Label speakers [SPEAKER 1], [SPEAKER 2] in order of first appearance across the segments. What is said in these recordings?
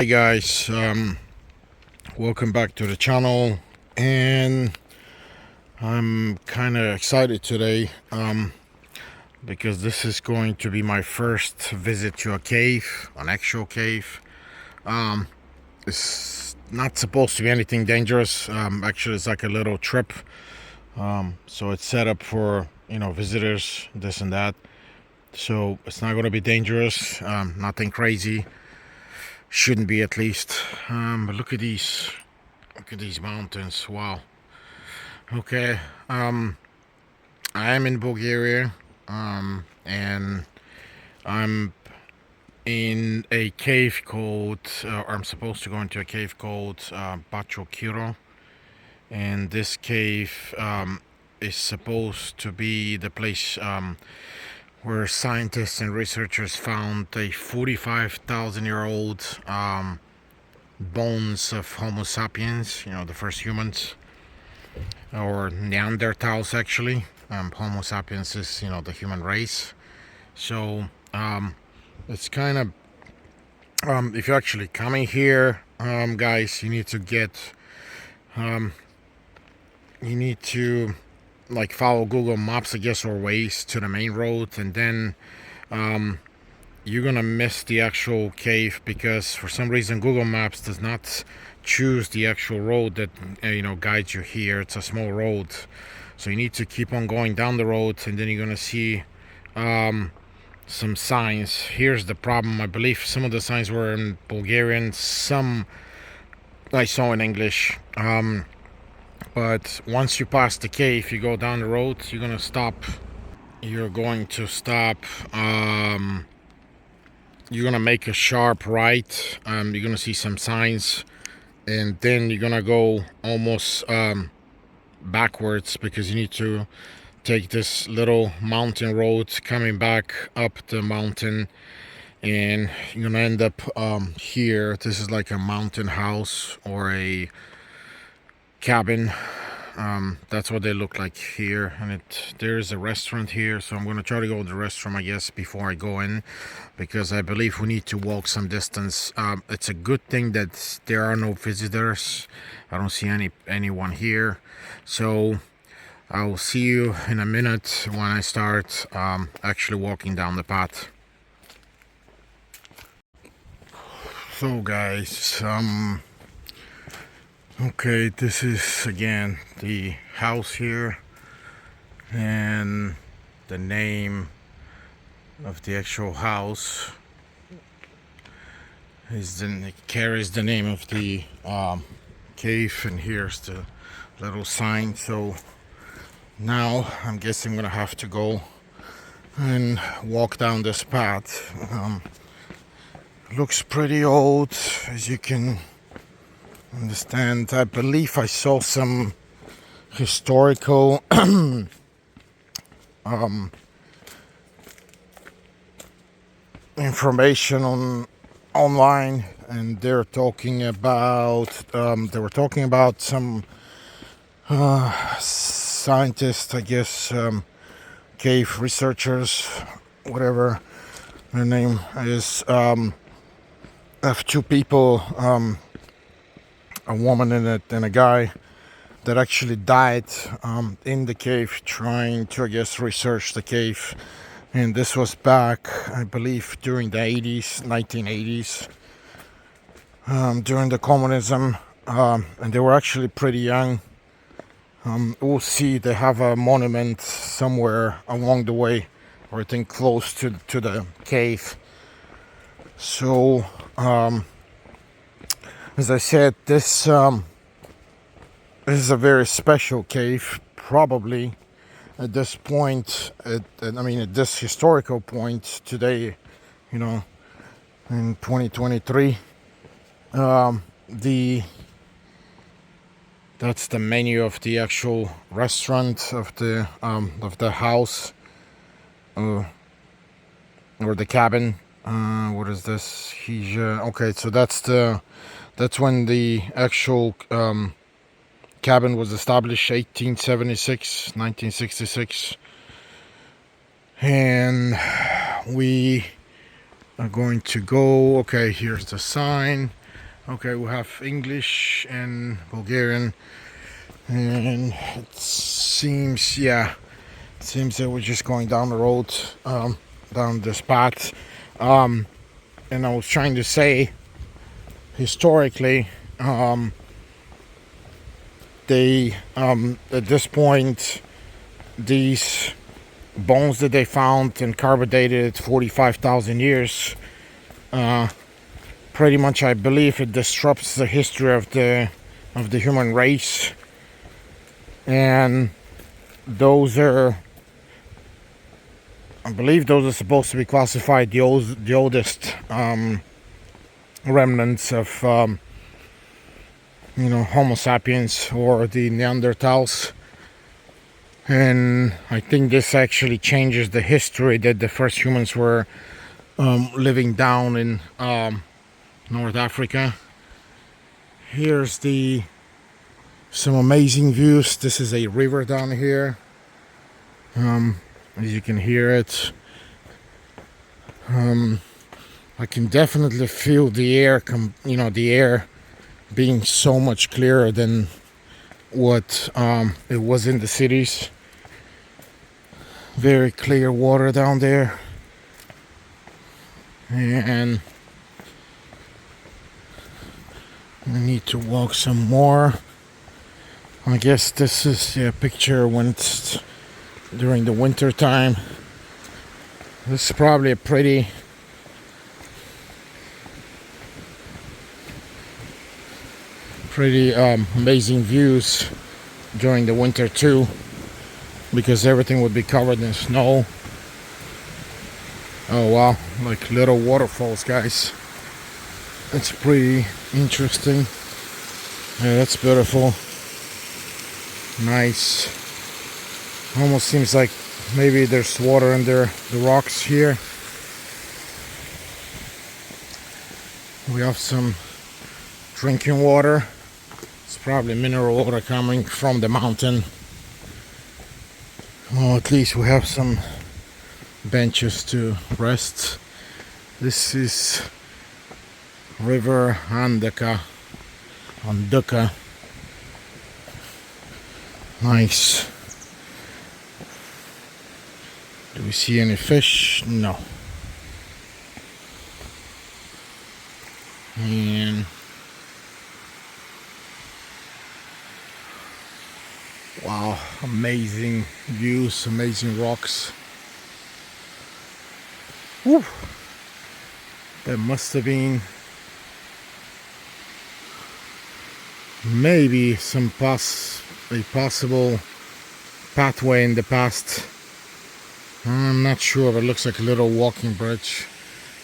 [SPEAKER 1] Hi guys, welcome back to the channel, and I'm kind of excited today because this is going to be my first visit to a cave, an actual cave. It's not supposed to be anything dangerous. Actually, it's like a little trip, so it's set up for visitors, this and that. So it's not going to be dangerous, nothing crazy. Shouldn't be, at least. But look at these mountains. Wow. Okay. I am in Bulgaria, and I'm in a cave called, or I'm supposed to go into a cave called Bacho, Kiro. And this cave is supposed to be the place where scientists and researchers found a 45,000-year-old bones of Homo sapiens, the first humans, or Neanderthals, actually. Homo sapiens is, the human race. So it's kind of, if you're actually coming here, guys, you need to like follow Google Maps, I guess, or Waze to the main road, and then you're gonna miss the actual cave because for some reason Google Maps does not choose the actual road that guides you here. It's a small road, so you need to keep on going down the road, and then you're gonna see some signs. Here's the problem: I believe some of the signs were in Bulgarian, some I saw in English. But once you pass the cave, you go down the road, you're going to stop. You're going to make a sharp right. You're going to see some signs, and then you're going to go almost backwards because you need to take this little mountain road coming back up the mountain, and you're going to end up here. This is like a mountain house or a cabin. That's what they look like here, and there's a restaurant here, so I'm going to try to go to the restaurant, I guess, before I go in, because I believe we need to walk some distance. It's a good thing that there are no visitors. I don't see anyone here, so I'll see you in a minute when I start actually walking down the path. So guys, okay, this is again the house here, and the name of the actual house carries the name of the cave, and here's the little sign. So now I'm guessing I'm gonna have to go and walk down this path. Looks pretty old, as you can understand. I believe I saw some historical information online, and they were talking about some scientists, I guess, cave researchers, whatever their name is, of two people, a woman and a guy, that actually died in the cave trying to, I guess, research the cave. And this was back, I believe, during the 1980s, during the communism, and they were actually pretty young. We'll see, they have a monument somewhere along the way, or I think close to the cave. So as I said, this is a very special cave, probably at this point, at this historical point today, in 2023. That's the menu of the actual restaurant of the house, or the cabin. What is this? Okay, so that's when the actual cabin was established, 1966. And we are going to go. Okay, here's the sign. Okay, we have English and Bulgarian, and it seems, yeah, it seems that we're just going down the road, down this path. And I was trying to say, historically, they, at this point, these bones that they found and carbon dated 45,000 years, pretty much, I believe it disrupts the history of the human race. And those are, I believe those are supposed to be classified the oldest remnants of Homo sapiens, or the Neanderthals. And I think this actually changes the history that the first humans were living down in North Africa. Here's some amazing views. This is a river down here. As you can hear it, I can definitely feel the air. The air being so much clearer than what it was in the cities. Very clear water down there, and I need to walk some more. I guess this is a picture when it's during the winter time. This is probably a pretty amazing views during the winter too, because everything would be covered in snow. Oh wow, like little waterfalls, guys. That's pretty interesting. Yeah, that's beautiful. Nice. Almost seems like maybe there's water under the rocks here. We have some drinking water. It's probably mineral water coming from the mountain. Well, at least we have some benches to rest. This is River Anduka. Nice. Do we see any fish? No. And wow, amazing views, amazing rocks. Woo. There must have been maybe a possible pathway in the past. I'm not sure, but it looks like a little walking bridge.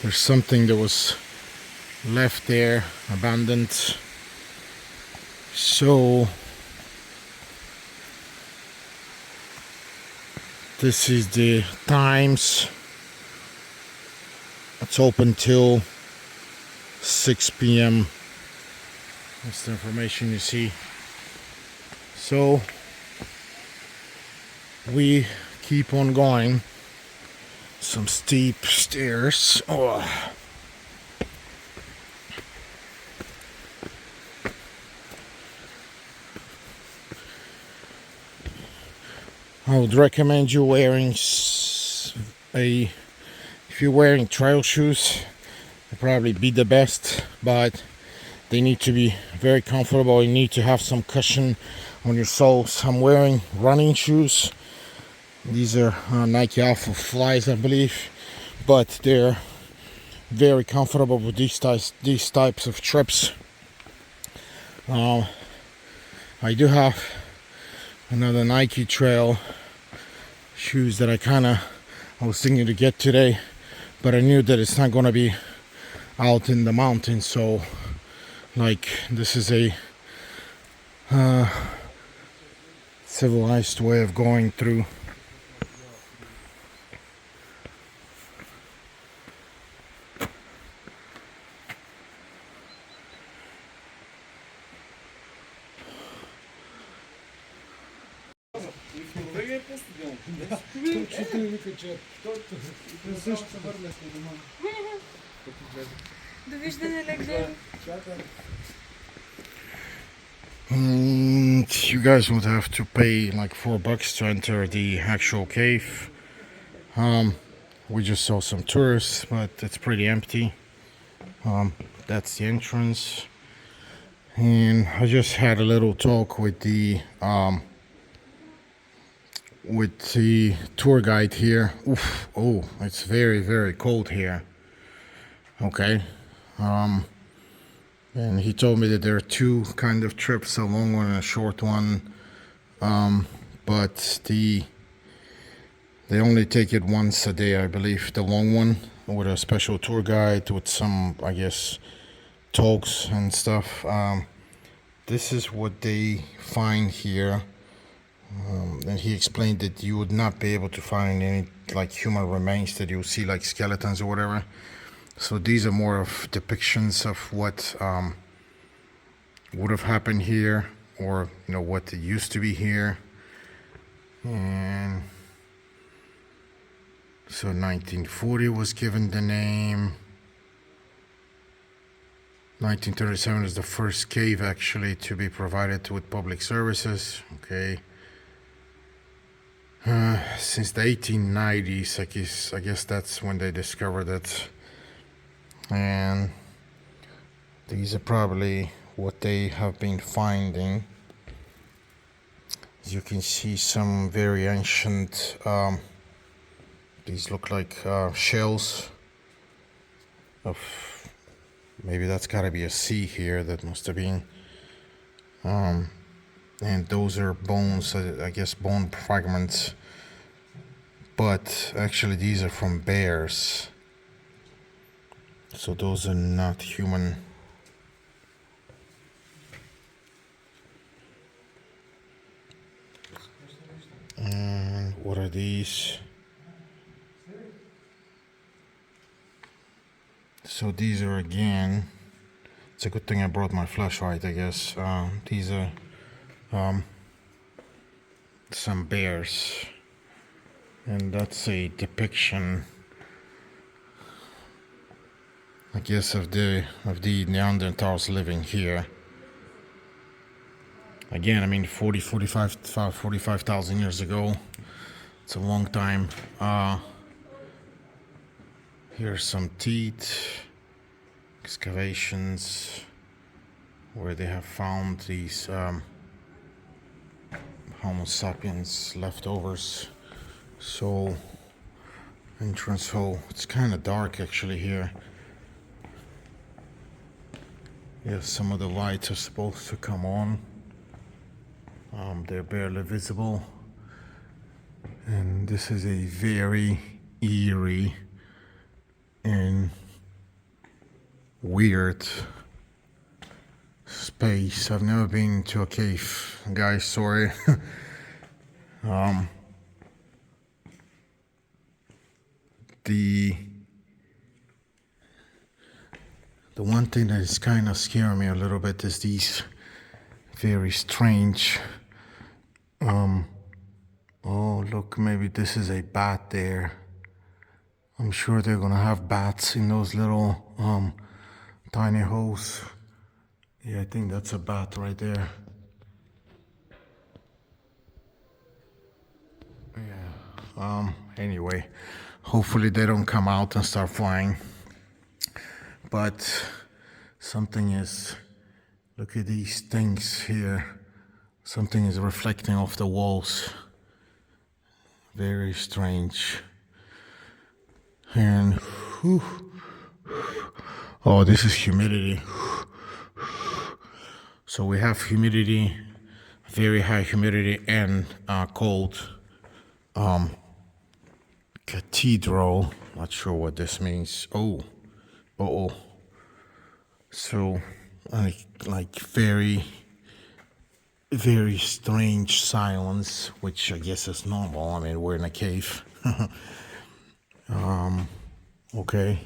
[SPEAKER 1] There's something that was left there, abandoned. So this is the times. It's open till 6 p.m. That's the information you see. So we keep on going. Some steep stairs. Oh. I would recommend you wearing if you're wearing trail shoes, they'll probably be the best, but they need to be very comfortable. You need to have some cushion on your soles. I'm wearing running shoes. These are Nike Alpha Flies, I believe, but they're very comfortable with these types of trips. I do have another Nike Trail shoes that I was thinking to get today, but I knew that it's not going to be out in the mountains, so like this is a civilized way of going through. And you guys would have to pay like $4 to enter the actual cave. We just saw some tourists, but it's pretty empty. That's the entrance. And I just had a little talk with the tour guide here. Oof, oh, it's very, very cold here. Okay. And he told me that there are two kind of trips, a long one and a short one. But they only take it once a day, I believe, the long one, with a special tour guide with some, I guess, talks and stuff. This is what they find here. And he explained that you would not be able to find any like human remains, that you'll see like skeletons or whatever. So these are more of depictions of what would have happened here, or what it used to be here. And so 1940 was given the name. 1937 is the first cave actually to be provided with public services. Okay. Since the 1890s, I guess that's when they discovered it. And these are probably what they have been finding. As you can see, some very ancient, these look like shells of, maybe that's gotta be a sea here, that must have been. And those are bones, I guess bone fragments. But actually these are from bears. So those are not human. And what are these? So these are, again, it's a good thing I brought my flashlight, I guess. These are some bears, and that's a depiction, I guess, of the Neanderthals living here. Again, I mean, 45,000 years ago. It's a long time. Here's some teeth, excavations where they have found these Homo sapiens leftovers. So, entrance hole. It's kind of dark actually here. Yes, some of the lights are supposed to come on. They're barely visible. And this is a very eerie and weird space. I've never been to a cave, guys, sorry. The one thing that is kind of scaring me a little bit is these very strange, oh look, maybe this is a bat there. I'm sure they're gonna have bats in those little tiny holes. Yeah, I think that's a bat right there. Yeah. Anyway, hopefully they don't come out and start flying. But something is, look at these things here. Something is reflecting off the walls. Very strange. And whew, oh, this is humidity. So we have humidity, very high humidity, and cold. Cathedral. Not sure what this means. Oh. So, like very, very strange silence, which I guess is normal. I mean, we're in a cave. Okay.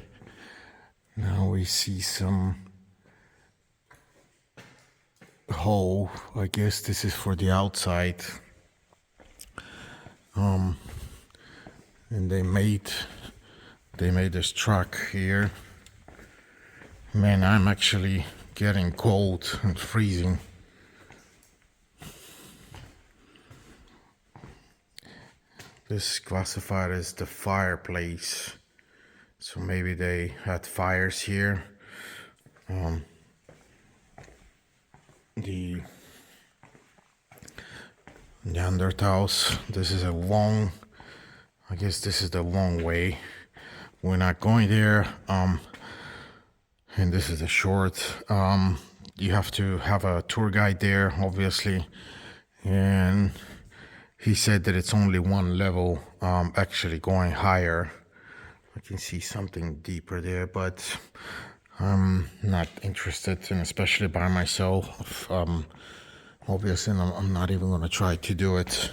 [SPEAKER 1] Now we see some hole. I guess this is for the outside. And they made this truck here. Man, I'm actually getting cold and freezing. This is classified as the fireplace. So maybe they had fires here. The Neanderthals. This is a long, I guess this is the long way. We're not going there. And this is the short. You have to have a tour guide there, obviously. And he said that it's only one level, actually going higher. I can see something deeper there, but I'm not interested, and especially by myself. Obviously, I'm not even going to try to do it.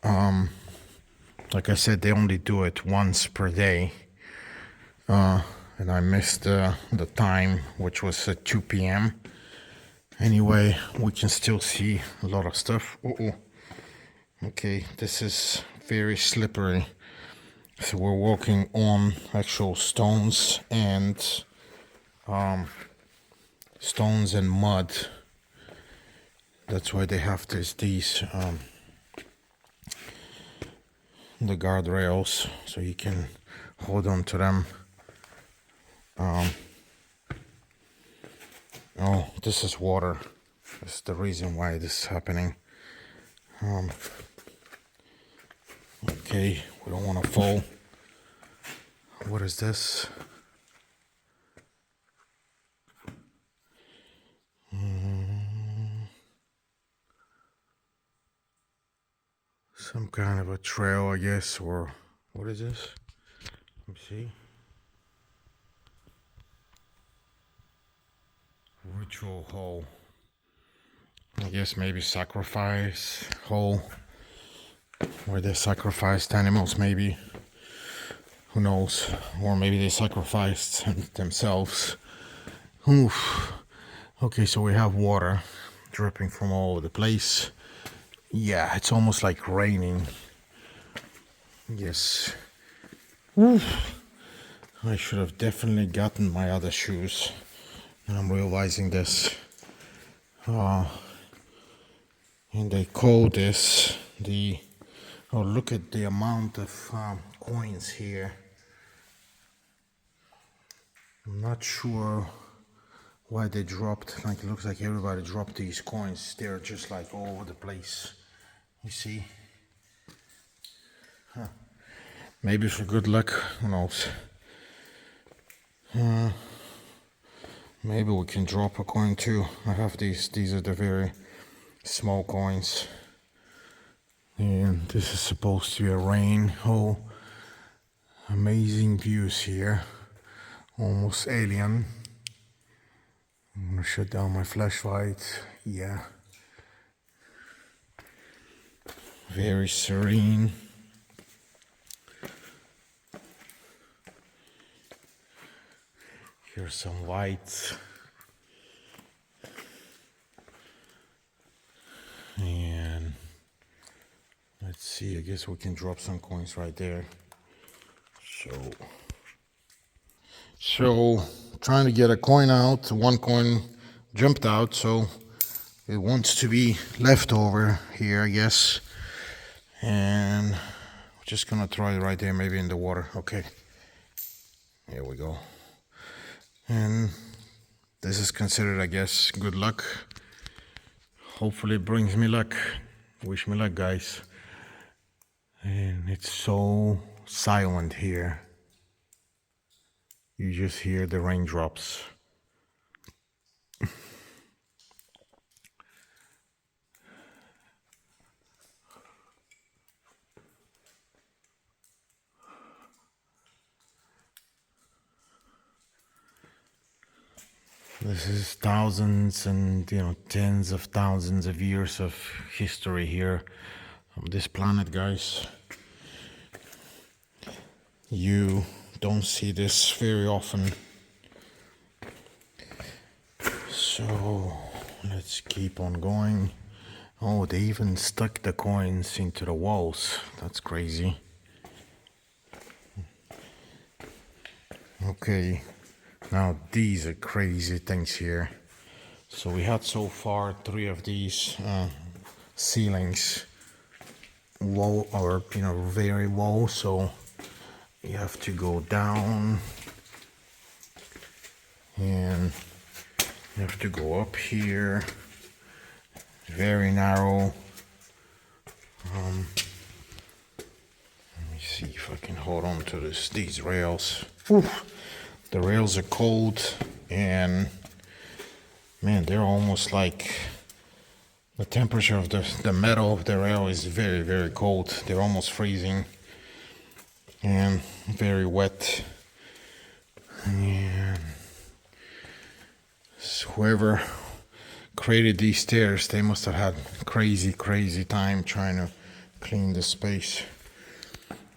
[SPEAKER 1] Like I said, they only do it once per day. And I missed the time, which was at 2 p.m. Anyway, we can still see a lot of stuff. Okay, this is very slippery. So we're walking on actual stones and mud. That's why they have these the guardrails, so you can hold on to them. Oh, this is water. This is the reason why this is happening. Okay, we don't want to fall. What is this? Some kind of a trail, I guess, or what is this? Let me see. Ritual hole. I guess maybe sacrifice hole, where they sacrificed animals, maybe. Who knows? Or maybe they sacrificed themselves. Oof. Okay, so we have water dripping from all over the place. Yeah, it's almost like raining. Yes. Oof. I should have definitely gotten my other shoes. I'm realizing this. And they call this the... Oh, look at the amount of coins here. I'm not sure why they dropped, like it looks like everybody dropped these coins. They're just like all over the place. You see? Huh. Maybe for good luck, who knows? Maybe we can drop a coin too. I have these are the very small coins. And this is supposed to be a rain hole. Amazing views here. Almost alien. I'm gonna shut down my flashlight. Yeah. Very serene. Here's some lights. And let's see, I guess we can drop some coins right there. So trying to get a coin out. One coin jumped out, so it wants to be left over here, I guess. And we're just gonna try it right there, maybe in the water. Okay, here we go. And this is considered, I guess, good luck. Hopefully it brings me luck. Wish me luck, guys. And it's so silent here. You just hear the raindrops. This is thousands and tens of thousands of years of history here on this planet, guys. You don't see this very often. So let's keep on going. Oh, they even stuck the coins into the walls. That's crazy. Okay, Now these are crazy things here. So we had so far 3 of these ceilings low, or very low, so you have to go down and you have to go up here. Very narrow. Let me see if I can hold on to these rails. Oof. The rails are cold, and man, they're almost like the temperature of the metal of the rail is very, very cold. They're almost freezing and very wet. And whoever created these stairs, they must have had crazy time trying to clean the space.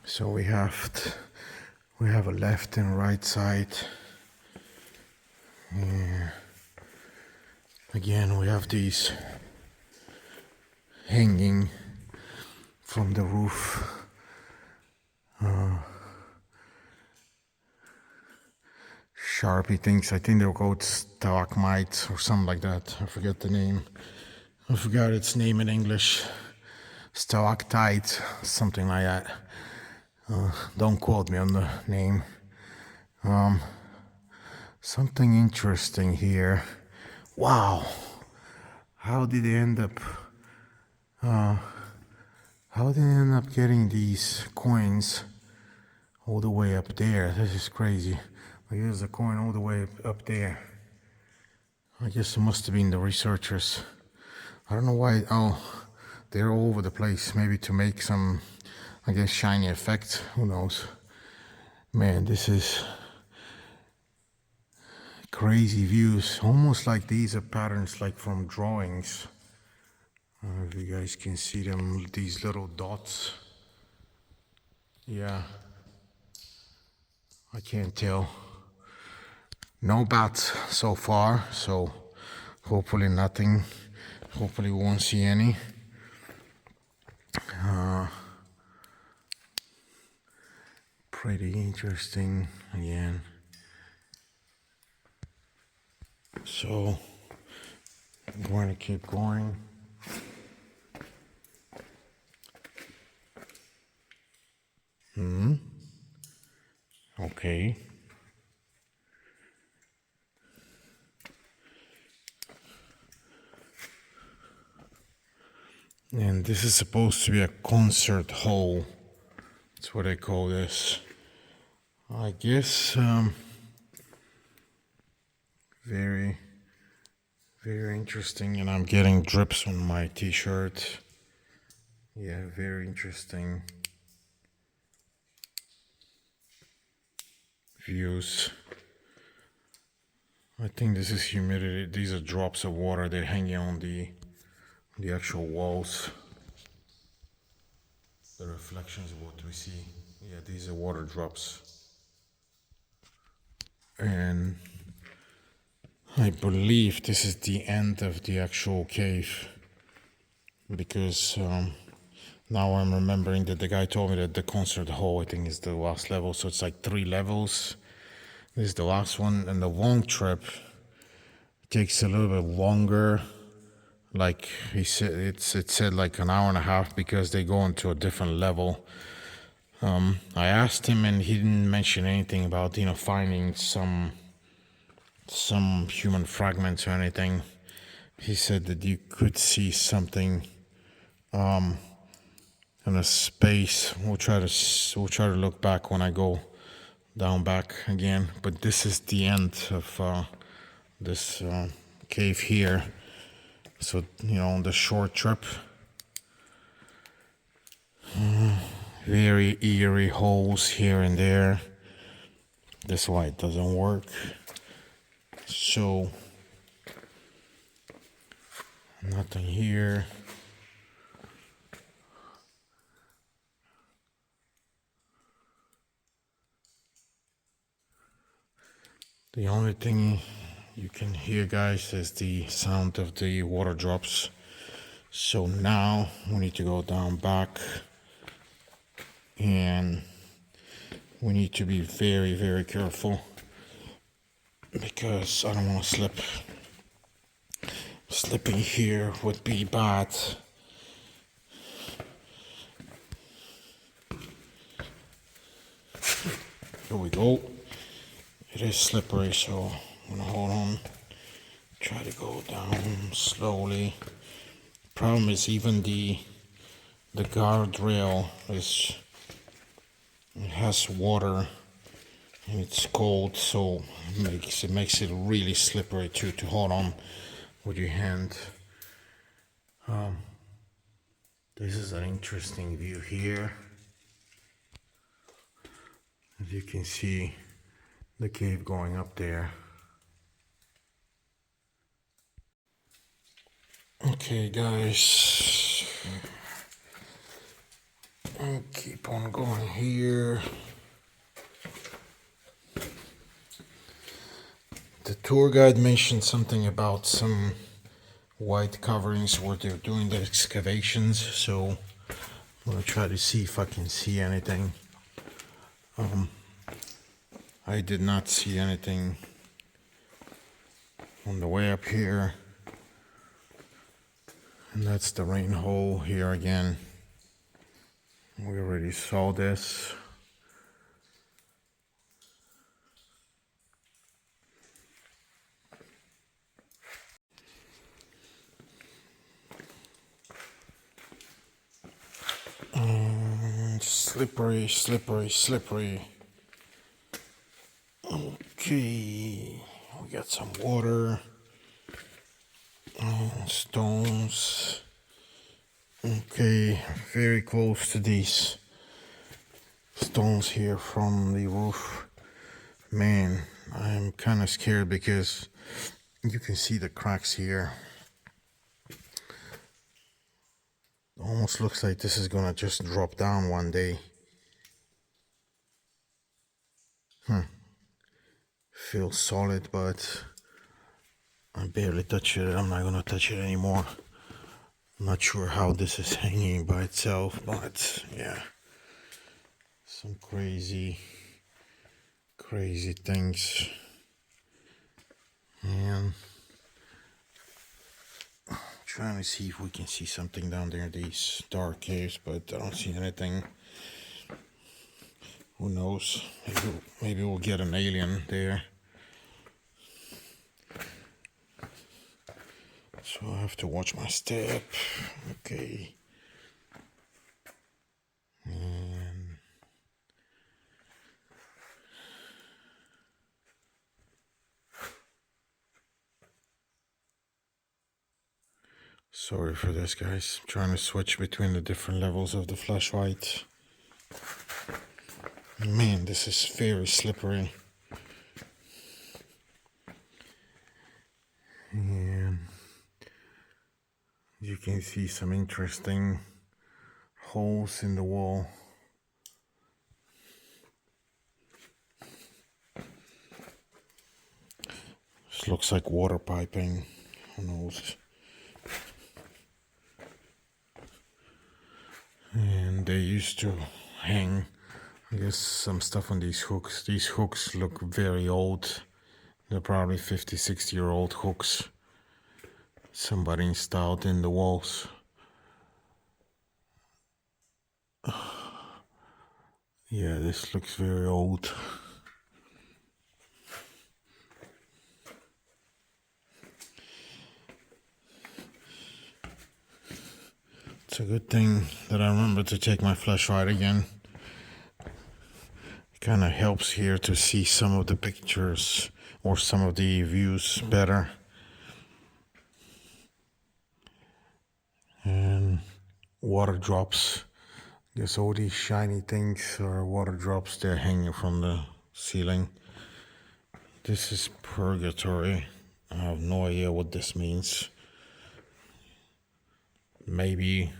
[SPEAKER 1] So we have a left and right side. Yeah. Again, we have these hanging from the roof. Sharpie things. I think they're called stalagmites or something like that. I forget the name. I forgot its name in English. Stalactite, something like that. Don't quote me on the name. Something interesting here. Wow. How did they end up getting these coins all the way up there? This is crazy. Here's a coin all the way up there. I guess it must have been the researchers. I don't know why. Oh, they're all over the place. Maybe to make some, I guess, shiny effect. Who knows? Man, this is crazy views. Almost like these are patterns like from drawings. I don't know if you guys can see them, these little dots. Yeah. I can't tell. No bats so far, so hopefully nothing. Hopefully we won't see any. Pretty interesting again. So I'm going to keep going. Okay. And this is supposed to be a concert hall. That's what I call this. I guess very interesting. And I'm getting drips on my t-shirt. Yeah, very interesting views. I think this is humidity. These are drops of water. They're hanging on the actual walls. The reflections of what we see. Yeah, these are water drops. And I believe this is the end of the actual cave, because now I'm remembering that the guy told me that the concert hall, I think, is the last level. So it's like 3 levels. This is the last one, and the long trip takes a little bit longer. Like he said, it said like an hour and a half, because they go into a different level. I asked him, and he didn't mention anything about finding some human fragments or anything. He said that you could see something in a space. We'll try to look back when I go down back again. But this is the end of this cave here. So on the short trip, very eerie holes here and there. That's why it doesn't work. So nothing here. The only thing you can hear, guys, is the sound of the water drops. So now we need to go down back, and we need to be very careful. because I don't want to slip. Slipping here would be bad. Here we go. It is slippery, so I'm gonna hold on. Try to go down slowly. Problem is, even the guardrail has water and it's cold, so it makes it really slippery too to hold on with your hand. This is an interesting view here. As you can see, the cave going up there. Okay, guys, I'll keep on going here. The tour guide mentioned something about some white coverings where they're doing the excavations, so I'm gonna try to see if I can see anything. I did not see anything on the way up here. And that's the rain hole here again. We already saw this. Slippery, slippery, slippery. Okay, we got some water and stones. Okay, very close to these stones here from the roof. Man, I'm kind of scared because you can see the cracks here. Almost looks like this is gonna just drop down one day. Feels solid, but I barely touch it. I'm not gonna touch it anymore. I'm not sure how this is hanging by itself, but yeah, some crazy things. And trying to see if we can see something down there in these dark caves, but I don't see anything. Who knows? Maybe we'll get an alien there. So I have to watch my step. Okay. And sorry for this, guys. I'm trying to switch between the different levels of the flashlight. Man, this is very slippery. And you can see some interesting holes in the wall. This looks like water piping. Who knows? And they used to hang, I guess, some stuff on these hooks. These hooks look very old. They're probably 50, 60-year-old hooks. Somebody installed in the walls. Yeah, this looks very old. It's a good thing that I remember to take my flashlight again. It kind of helps here to see some of the pictures or some of the views better. And water drops. I guess all these shiny things are water drops. They're hanging from the ceiling. This is purgatory. I have no idea what this means. Maybe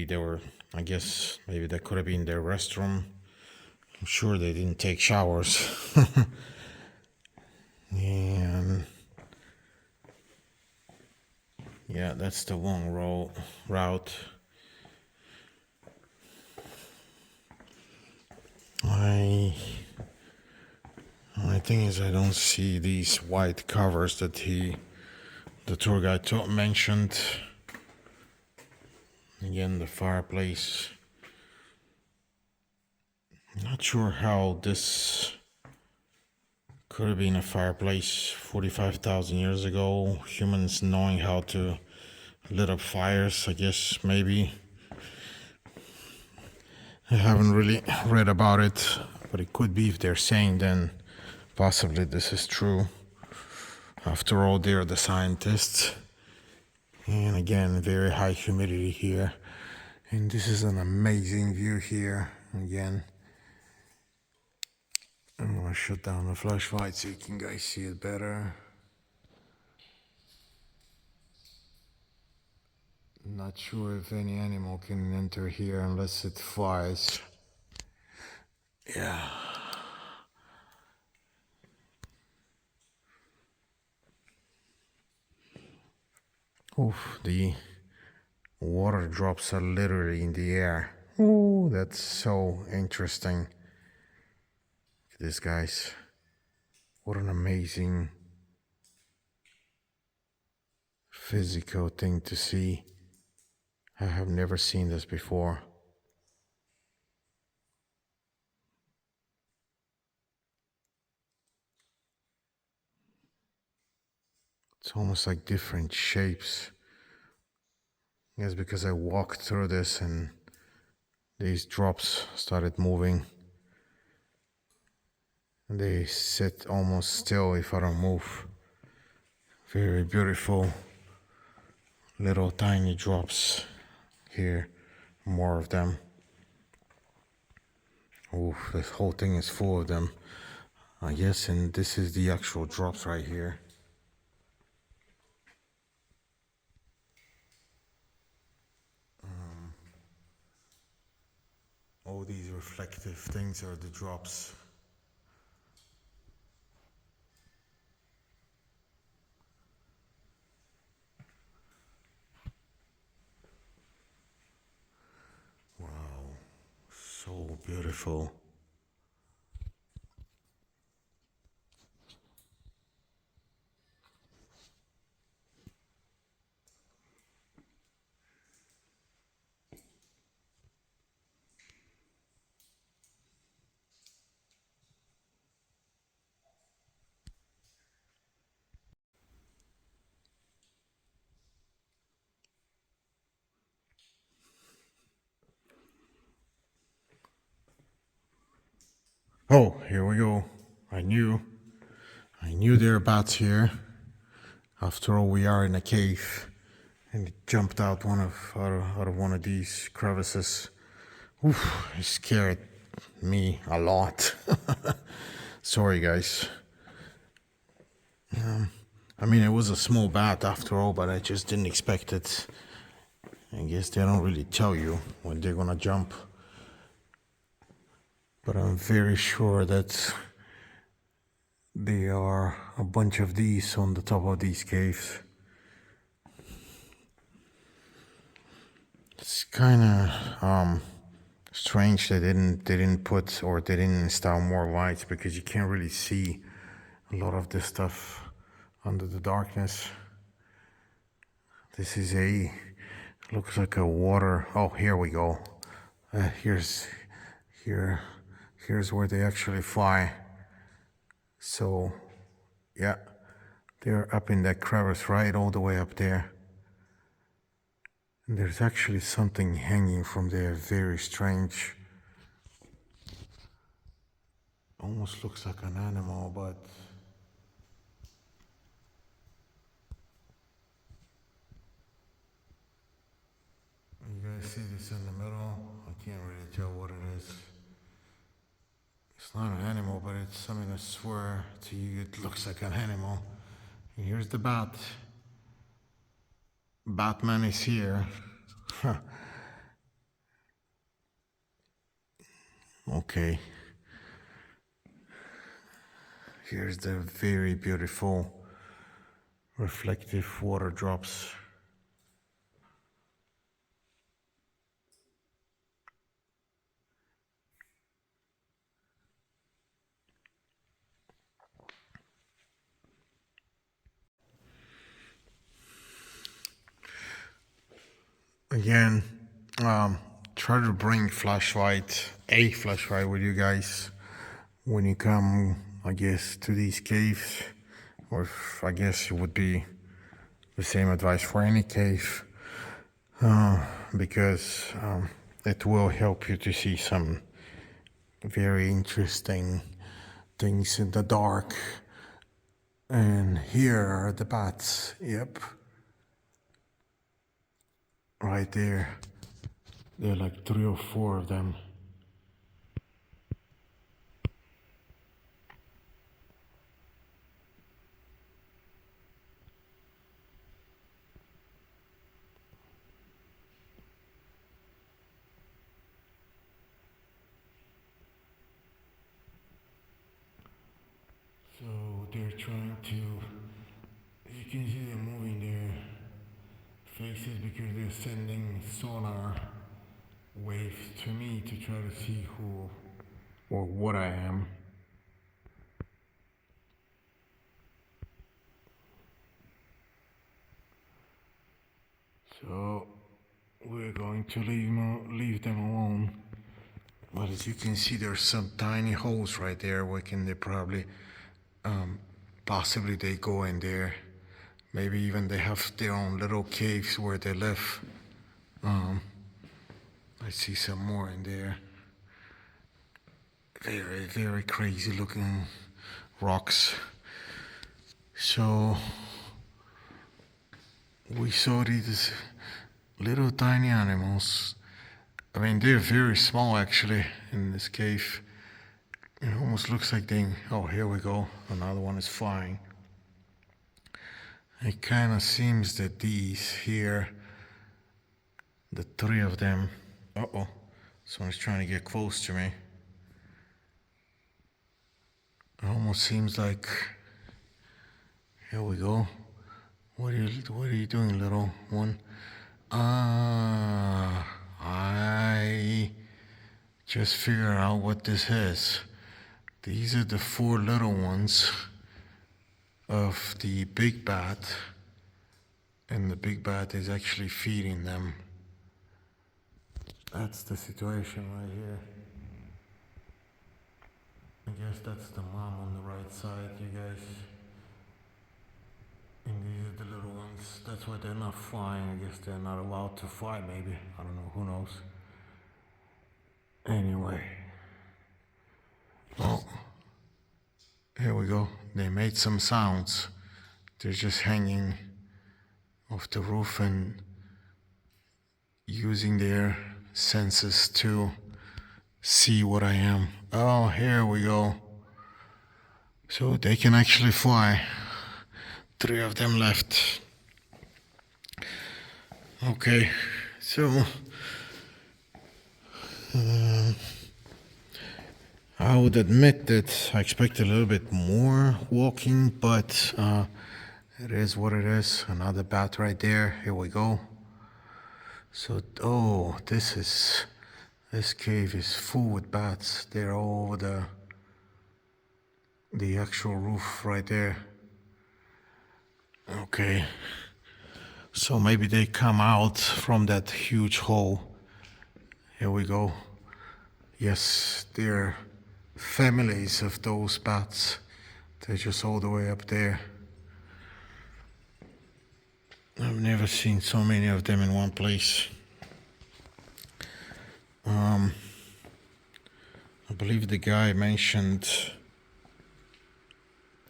[SPEAKER 1] they were, I guess, maybe that could have been their restroom. I'm sure they didn't take showers. And yeah, that's the long route. thing is I don't see these white covers that the tour guide mentioned. Again, the fireplace. Not sure how this could have been a fireplace 45,000 years ago. Humans knowing how to lit up fires, I guess, maybe. I haven't really read about it, but it could be. If they're saying, then possibly this is true. After all, they're the scientists. And again, very high humidity here. And this is an amazing view here. Again, I'm gonna shut down the flashlight so you can guys see it better. Not sure if any animal can enter here unless it flies. Yeah. Oof, the water drops are literally in the air. Ooh, that's so interesting. Look at this, guys. What an amazing physical thing to see. I have never seen this before. It's almost like different shapes. I guess because I walked through this and these drops started moving. And they sit almost still if I don't move. Very beautiful little tiny drops here. More of them. Oh, this whole thing is full of them. I guess, and this is the actual drops right here. All these reflective things are the drops. Wow, so beautiful. Oh, here we go. I knew there are bats here. After all, we are in a cave, and it jumped out out of one of these crevices. Oof, it scared me a lot. Sorry, guys. I mean, it was a small bat after all, but I just didn't expect it. I guess they don't really tell you when they're gonna jump. But I'm very sure that there are a bunch of these on the top of these caves. It's kind of strange they didn't put, or they didn't install more lights, because you can't really see a lot of this stuff under the darkness. This is looks like a water. Oh, here we go. Here's where they actually fly. So, yeah, they're up in that crevice right all the way up there. And there's actually something hanging from there, very strange. Almost looks like an animal, but you guys see this in the middle? I can't really tell what it is. It's not an animal, but it's something, I swear to you, it looks like an animal. And here's the bat. Batman is here. Okay. Here's the very beautiful reflective water drops. again, try to bring a flashlight with you guys when you come, I guess, to these caves, or I guess it would be the same advice for any cave, because it will help you to see some very interesting things in the dark. And here are the bats. Yep. Right there. There are like 3 or 4 of them. So they're trying to, you can see them moving their faces because they're sending sonar waves to me to try to see who or what I am. So we're going to leave them alone. But as you can see, there's some tiny holes right there where they probably, possibly they go in there. Maybe even they have their own little caves where they live. I see some more in there. Very, very crazy looking rocks. So we saw these little tiny animals. I mean, they're very small actually in this cave. It almost looks like they, oh, here we go. Another one is flying. It kind of seems that these here, the 3 of them, uh-oh, someone's trying to get close to me. It almost seems like, here we go. What are you doing, little one? I just figured out what this is. These are the 4 little ones of the big bat, and the big bat is actually feeding them. That's the situation right here. I guess that's the mom on the right side, you guys. And these are the little ones. That's why they're not flying. I guess they're not allowed to fly, maybe. I don't know, who knows. Anyway. Oh. Here we go. They made some sounds. They're just hanging off the roof and using their senses to see what I am. Oh, here we go. So they can actually fly. 3 of them left. Okay, so I would admit that I expect a little bit more walking, but it is what it is. Another bat right there. Here we go. So, oh, this cave is full with bats. They're all over the actual roof right there. Okay. So maybe they come out from that huge hole. Here we go. Yes, they're families of those bats. They're just all the way up there. I've never seen so many of them in one place. I believe the guy mentioned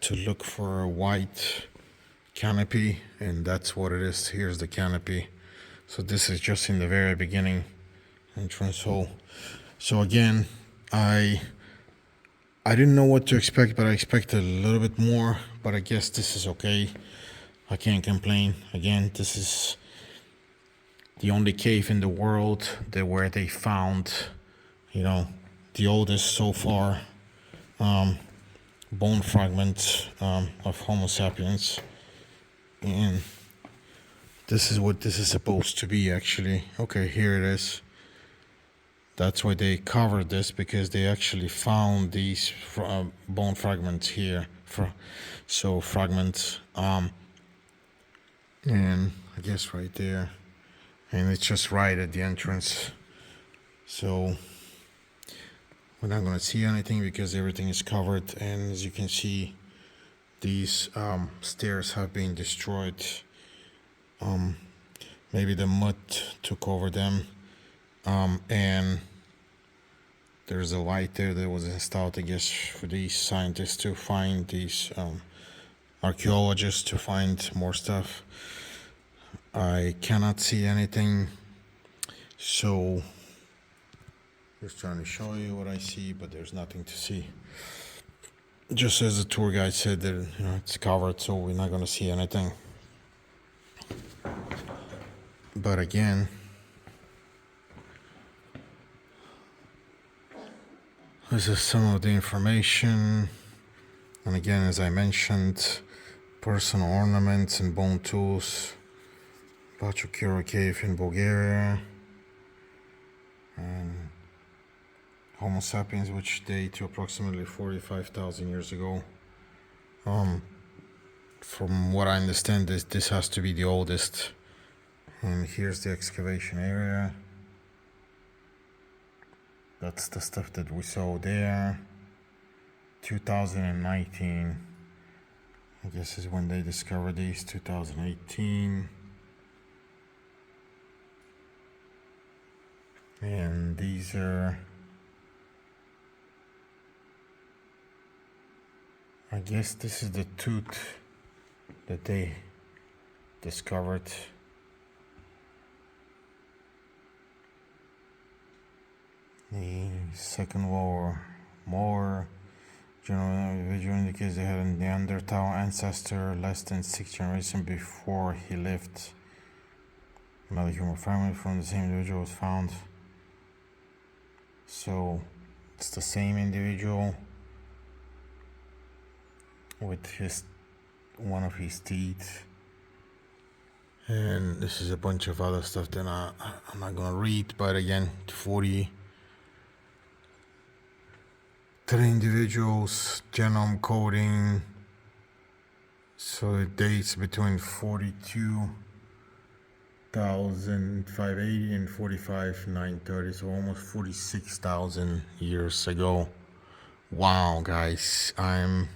[SPEAKER 1] to look for a white canopy, and that's what it is. Here's the canopy. So this is just in the very beginning entrance hole. So again, I didn't know what to expect, but I expected a little bit more, but I guess this is okay. I can't complain. Again, this is the only cave in the world where they found, the oldest so far bone fragment of Homo sapiens. And this is what this is supposed to be, actually. Okay, here it is. That's why they covered this, because they actually found these bone fragments here. Fragments, and I guess right there. and it's just right at the entrance. So we're not gonna see anything because everything is covered, and as you can see, these stairs have been destroyed. Maybe the mud took over them, and there's a light there that was installed, I guess, for these scientists to find, these archaeologists to find more stuff. I cannot see anything, so just trying to show you what I see, but there's nothing to see. Just as the tour guide said, that it's covered, so we're not gonna see anything. But again, this is some of the information. And again, as I mentioned, personal ornaments and bone tools. Bacho Kiro cave in Bulgaria. And Homo sapiens, which date to approximately 45,000 years ago. From what I understand, this has to be the oldest. And here's the excavation area. That's the stuff that we saw there. 2019, I guess, is when they discovered these. 2018. And these are, I guess this is the tooth that they discovered. The Second World War general individual indicates they had a Neanderthal ancestor less than 6 generations before he lived. Another human family from the same individual was found. So it's the same individual with one of his teeth. And this is a bunch of other stuff that I'm not gonna read, but again, 43 individuals, genome coding, so it dates between 42,580 and 45,930, so almost 46,000 years ago. Wow, guys, I'm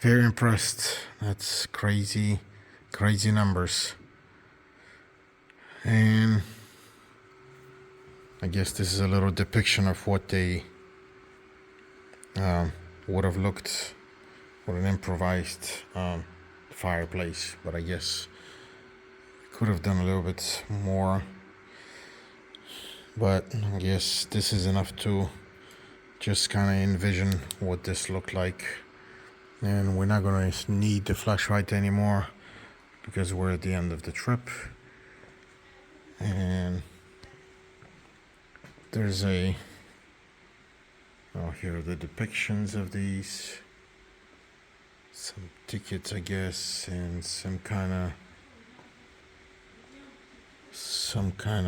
[SPEAKER 1] very impressed. That's crazy numbers. And I guess this is a little depiction of what they would have looked with an improvised fireplace, but I guess could have done a little bit more. But I guess this is enough to just kind of envision what this looked like. And we're not going to need the flashlight anymore because we're at the end of the trip. And there's here are the depictions of these. Some tickets, I guess, and some kind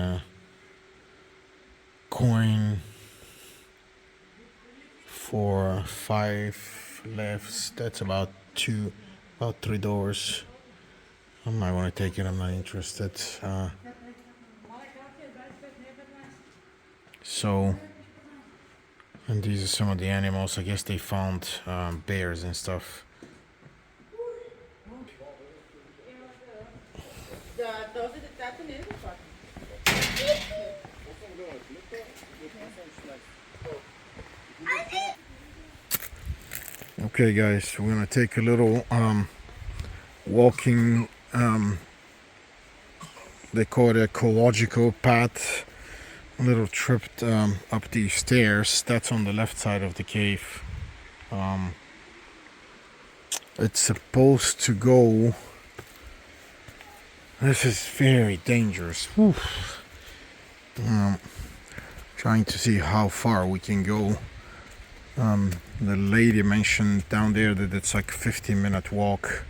[SPEAKER 1] of coin for 5 lefts. That's about $3. I'm not going to take it. I'm not interested. So, and these are some of the animals. I guess they found bears and stuff. Okay, guys, we're gonna take a little walking, they call it ecological path, a little trip up these stairs. That's on the left side of the cave. It's supposed to go, this is very dangerous. Trying to see how far we can go. The lady mentioned down there that it's like a 15-minute walk,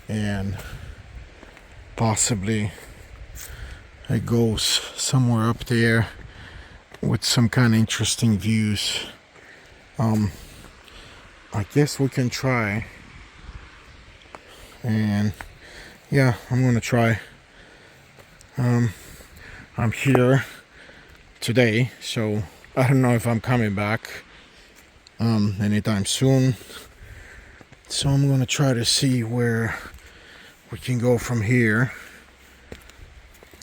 [SPEAKER 1] and possibly it goes somewhere up there with some kind of interesting views. I guess we can try, and yeah, I'm gonna try. I'm here today, so I don't know if I'm coming back anytime soon. So I'm gonna try to see where we can go from here.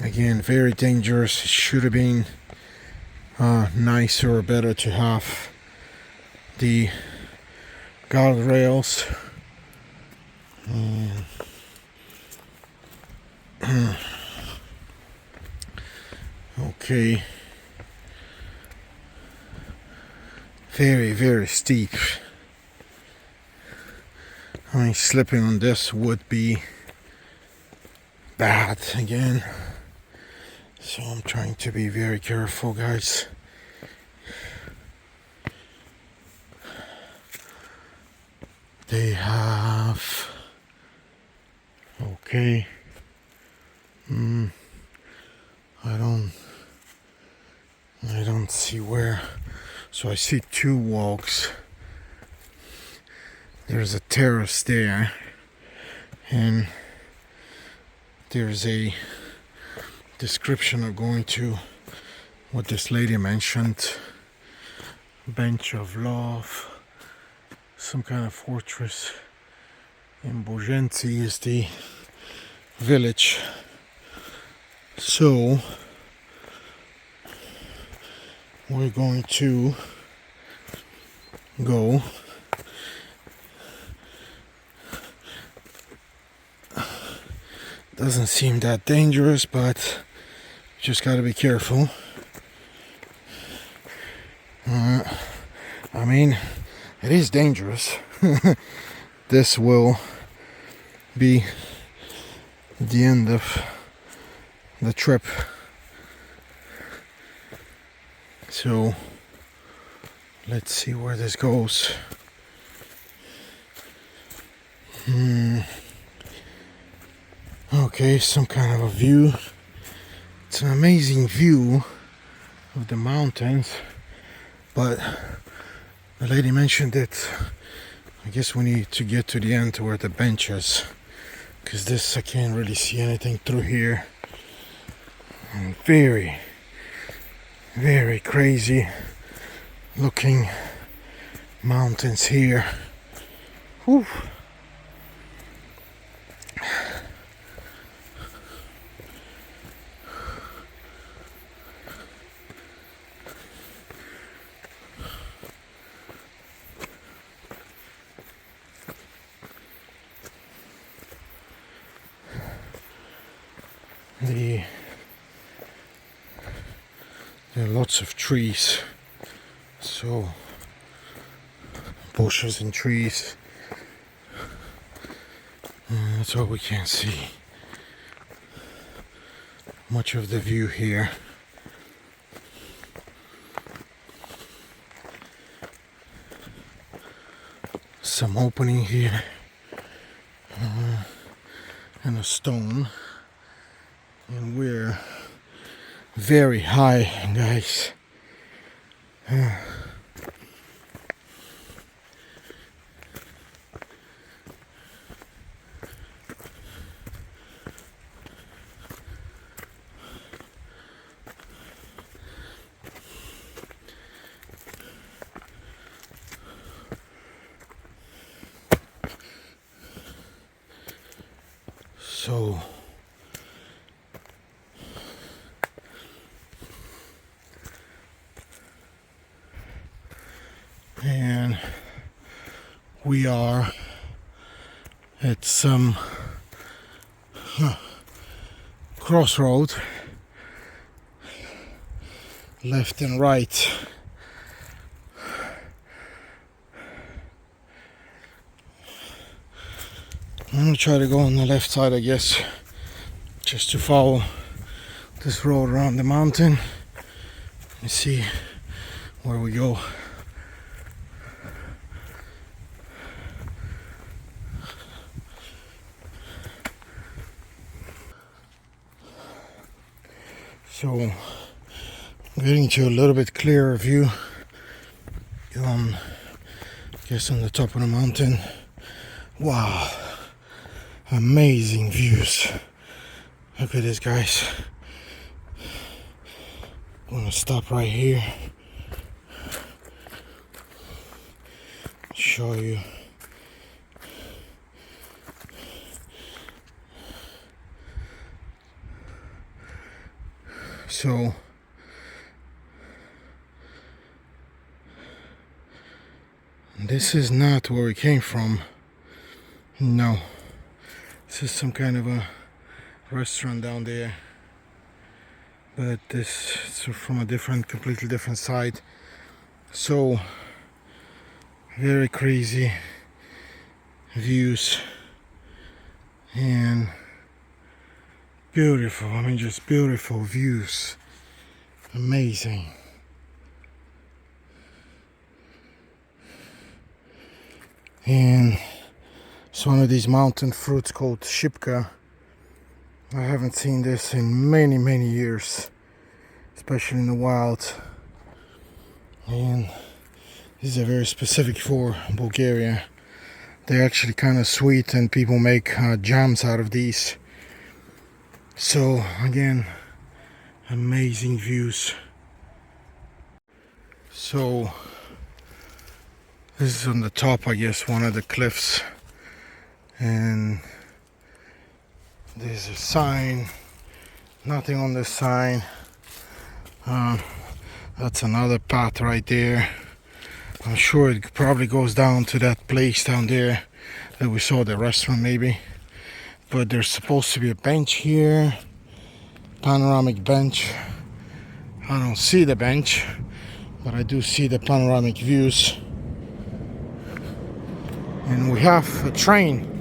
[SPEAKER 1] Again, very dangerous. It should have been nicer or better to have the guardrails. Okay. Very, very steep. I mean, slipping on this would be bad again. So I'm trying to be very careful, guys. They have... Okay. I don't see where. So I see two walks. There's a terrace there, and there's a description of going to what this lady mentioned. Bench of love, some kind of fortress. In Bojenci is the village. So we're going to go. Doesn't seem that dangerous, but just gotta be careful. I mean, it is dangerous. This will be the end of the trip. So let's see where this goes. Okay, some kind of a view. It's an amazing view of the mountains, but the lady mentioned that I guess we need to get to the end to where the bench is, because this I can't really see anything through here. And very, very crazy looking mountains here. Whew. There are lots of trees, so bushes and trees. That's all we can see. Much of the view here. Some opening here, and a stone, and we're very high, guys. So and we are at some crossroad, left and right. I'm gonna try to go on the left side, I guess, just to follow this road around the mountain and see where we go. So getting to a little bit clearer view on, I guess, on the top of the mountain. Wow, amazing views. Look at this, guys. I'm gonna stop right here, show you. So this is not where we came from. No, this is some kind of a restaurant down there, but this is from a completely different side. So very crazy views and beautiful. I mean, just beautiful views. Amazing. And it's one of these mountain fruits called shipka. I haven't seen this in many years, especially in the wild. And these are very specific for Bulgaria. They're actually kind of sweet, and people make jams out of these. So again, amazing views. So this is on the top, I guess, one of the cliffs, and there's a sign. Nothing on this sign. That's another path right there. I'm sure it probably goes down to that place down there that we saw, the restaurant maybe. But there's supposed to be a bench here, panoramic bench. I don't see the bench, but I do see the panoramic views. And we have a train.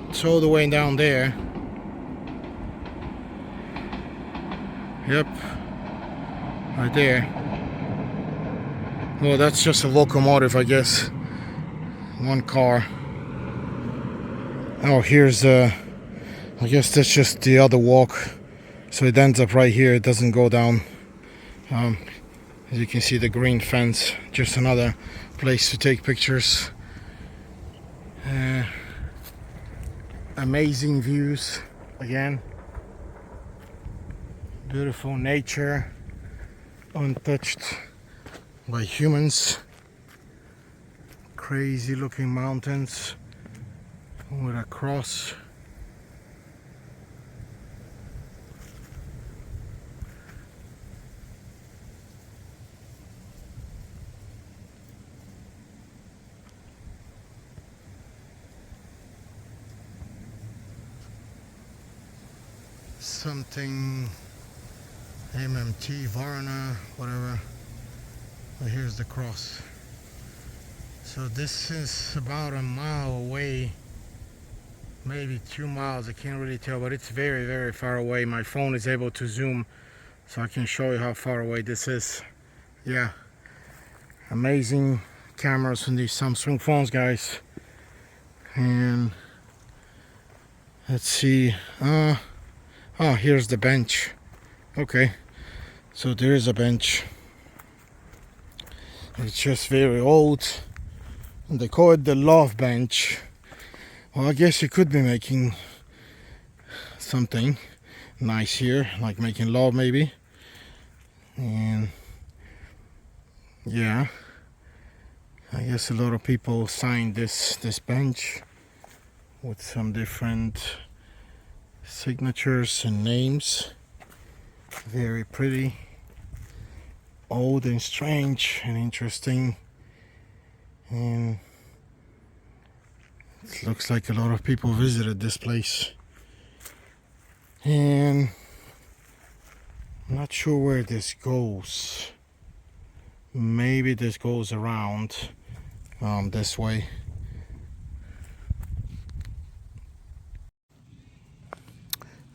[SPEAKER 1] It's all the way down there. Yep, right there. Well, that's just a locomotive, I guess. One car. Oh, here's I guess that's just the other walk. So it ends up right here. It doesn't go down. As you can see, the green fence. Just another place to take pictures. Amazing views again. Beautiful nature, untouched by humans. Crazy looking mountains with a cross. Something MMT, Varna, whatever. But here's the cross. So this is about a mile away, maybe 2 miles, I can't really tell, but it's very far away. My phone is able to zoom so I can show you how far away this is. Yeah, amazing cameras on these Samsung phones, guys. And let's see, oh, here's the bench. Okay, so there is a bench. It's just very old, and they call it the love bench. Well, I guess you could be making something nice here, like making love maybe. And yeah, I guess a lot of people signed this bench with some different signatures and names. Very pretty, old and strange and interesting. And it looks like a lot of people visited this place. And I'm not sure where this goes. Maybe this goes around this way.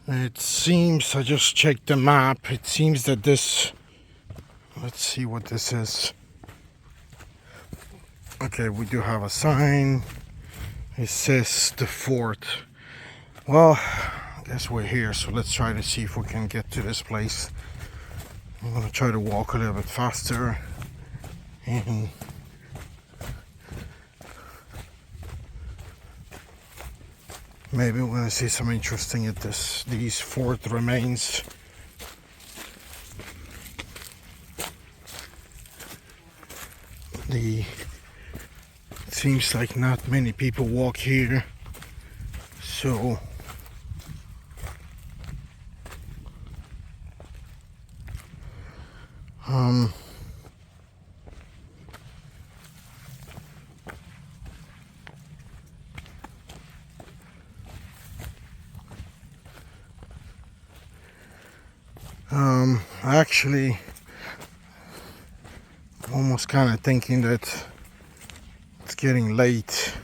[SPEAKER 1] It seems, I just checked the map, it seems that this, let's see what this is. Okay, we do have a sign. It says the fort. Well, I guess we're here, so let's try to see if we can get to this place. I'm gonna try to walk a little bit faster, and maybe we're gonna see some interesting at these fort remains. It seems like not many people walk here, so actually almost kind of thinking that it's getting late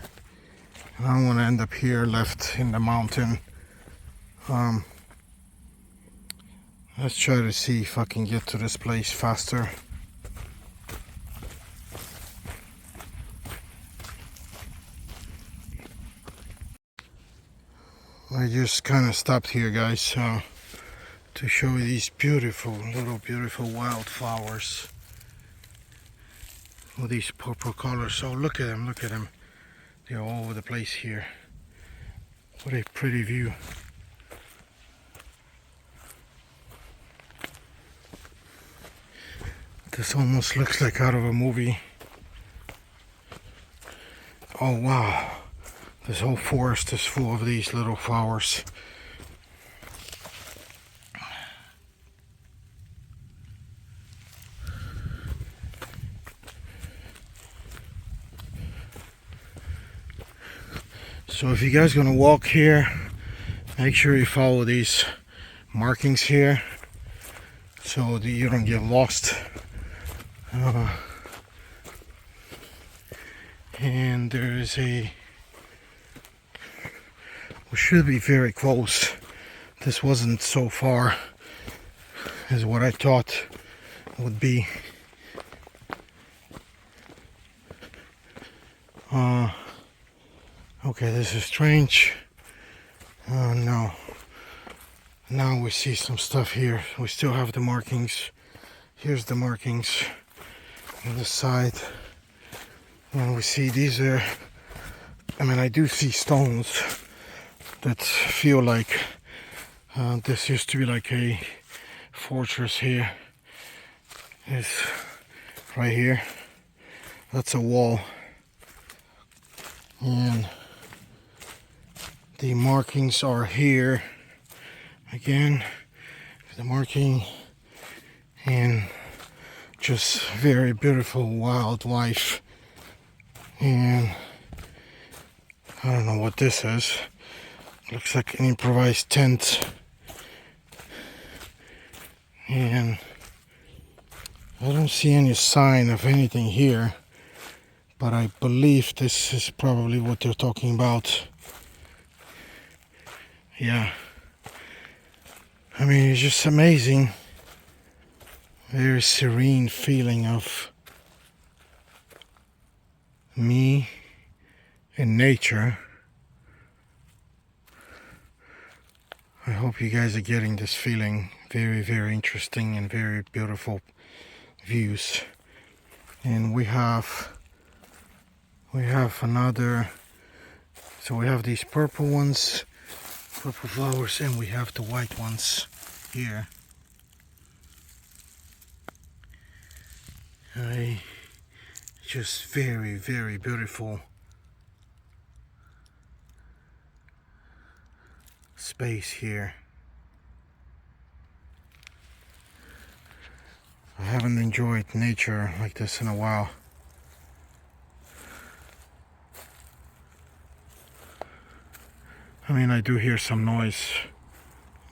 [SPEAKER 1] and I'm gonna end up here left in the mountain. Let's try to see if I can get to this place faster. I just kind of stopped here, guys, to show you these beautiful wildflowers with these purple colors. So look at them, they're all over the place here. What a pretty view. This almost looks like out of a movie. Oh wow, this whole forest is full of these little flowers. So if you guys are gonna walk here, make sure you follow these markings here so that you don't get lost. And there is we should be very close. This wasn't so far as what I thought it would be. Okay, this is strange. Oh no. Now we see some stuff here. We still have the markings. Here's the markings on this side. And we see these are, I mean, I do see stones that feel like this used to be like a fortress here. It's right here. That's a wall. And the markings are here again, the marking, and just very beautiful wildlife. And I don't know what this is. Looks like an improvised tent, and I don't see any sign of anything here, but I believe this is probably what they're talking about. Yeah, I mean, it's just amazing. Very serene feeling of me and nature. I hope you guys are getting this feeling. Very interesting and very beautiful views. And we have another, so we have these purple ones, purple flowers, and we have the white ones here. Just very beautiful space here. I haven't enjoyed nature like this in a while. I mean, I do hear some noise,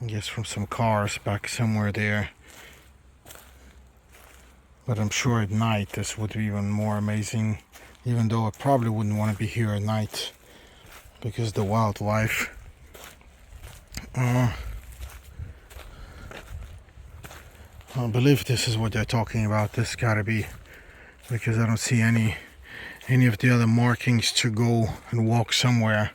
[SPEAKER 1] I guess from some cars back somewhere there. But I'm sure at night this would be even more amazing, even though I probably wouldn't want to be here at night because the wildlife. I believe this is what they're talking about. This gotta be, because I don't see any of the other markings to go and walk somewhere.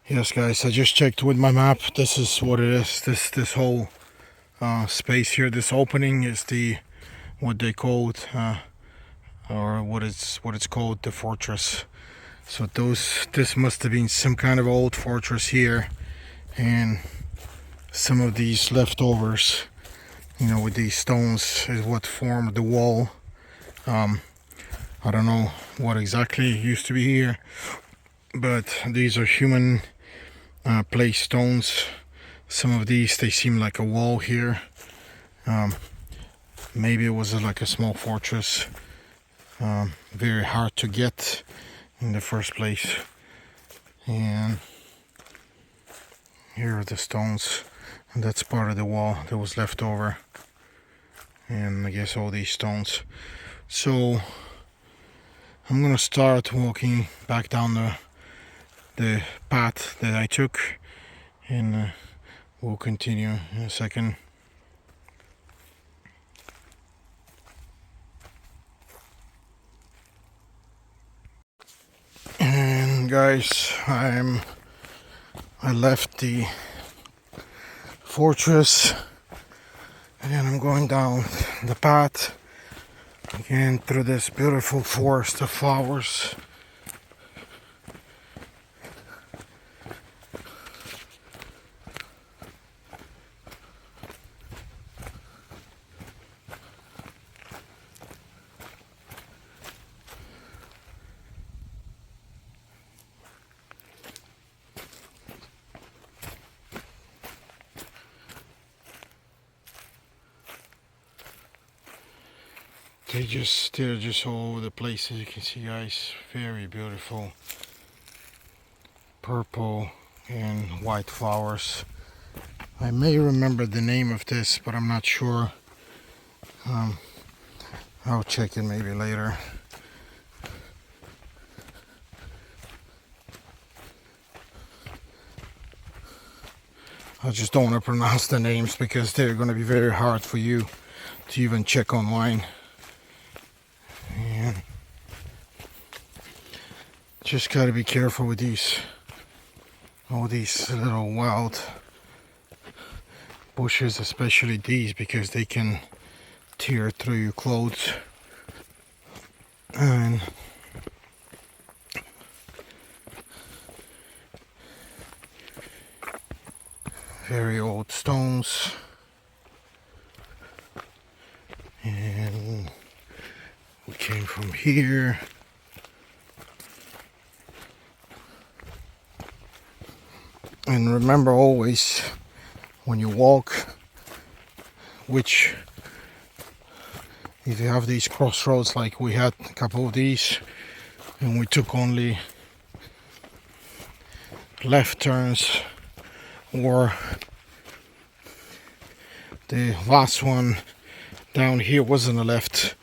[SPEAKER 1] Yes guys, I just checked with my map. This is what it is. This whole space here, this opening is what they called or what it's called, the fortress. So this must have been some kind of old fortress here, and some of these leftovers, you know, with these stones is what formed the wall. I don't know what exactly used to be here, but these are human placed stones. Some of these, they seem like a wall here. Maybe it was like a small fortress. Very hard to get in the first place. And here are the stones, and that's part of the wall that was left over. And I guess all these stones. So I'm gonna start walking back down the path that I took, and we'll continue in a second. And guys, I left the fortress and I'm going down the path again through this beautiful forest of flowers. They're just all over the place, as you can see, guys. Very beautiful purple and white flowers. I may remember the name of this, but I'm not sure. I'll check it maybe later. I just don't want to pronounce the names because they're going to be very hard for you to even check online. And just got to be careful with all these little wild bushes, especially these, because they can tear through your clothes. And very old stones. And we came from here. And remember always when you walk, which if you have these crossroads like we had a couple of these, and we took only left turns, or the last one down here wasn't a left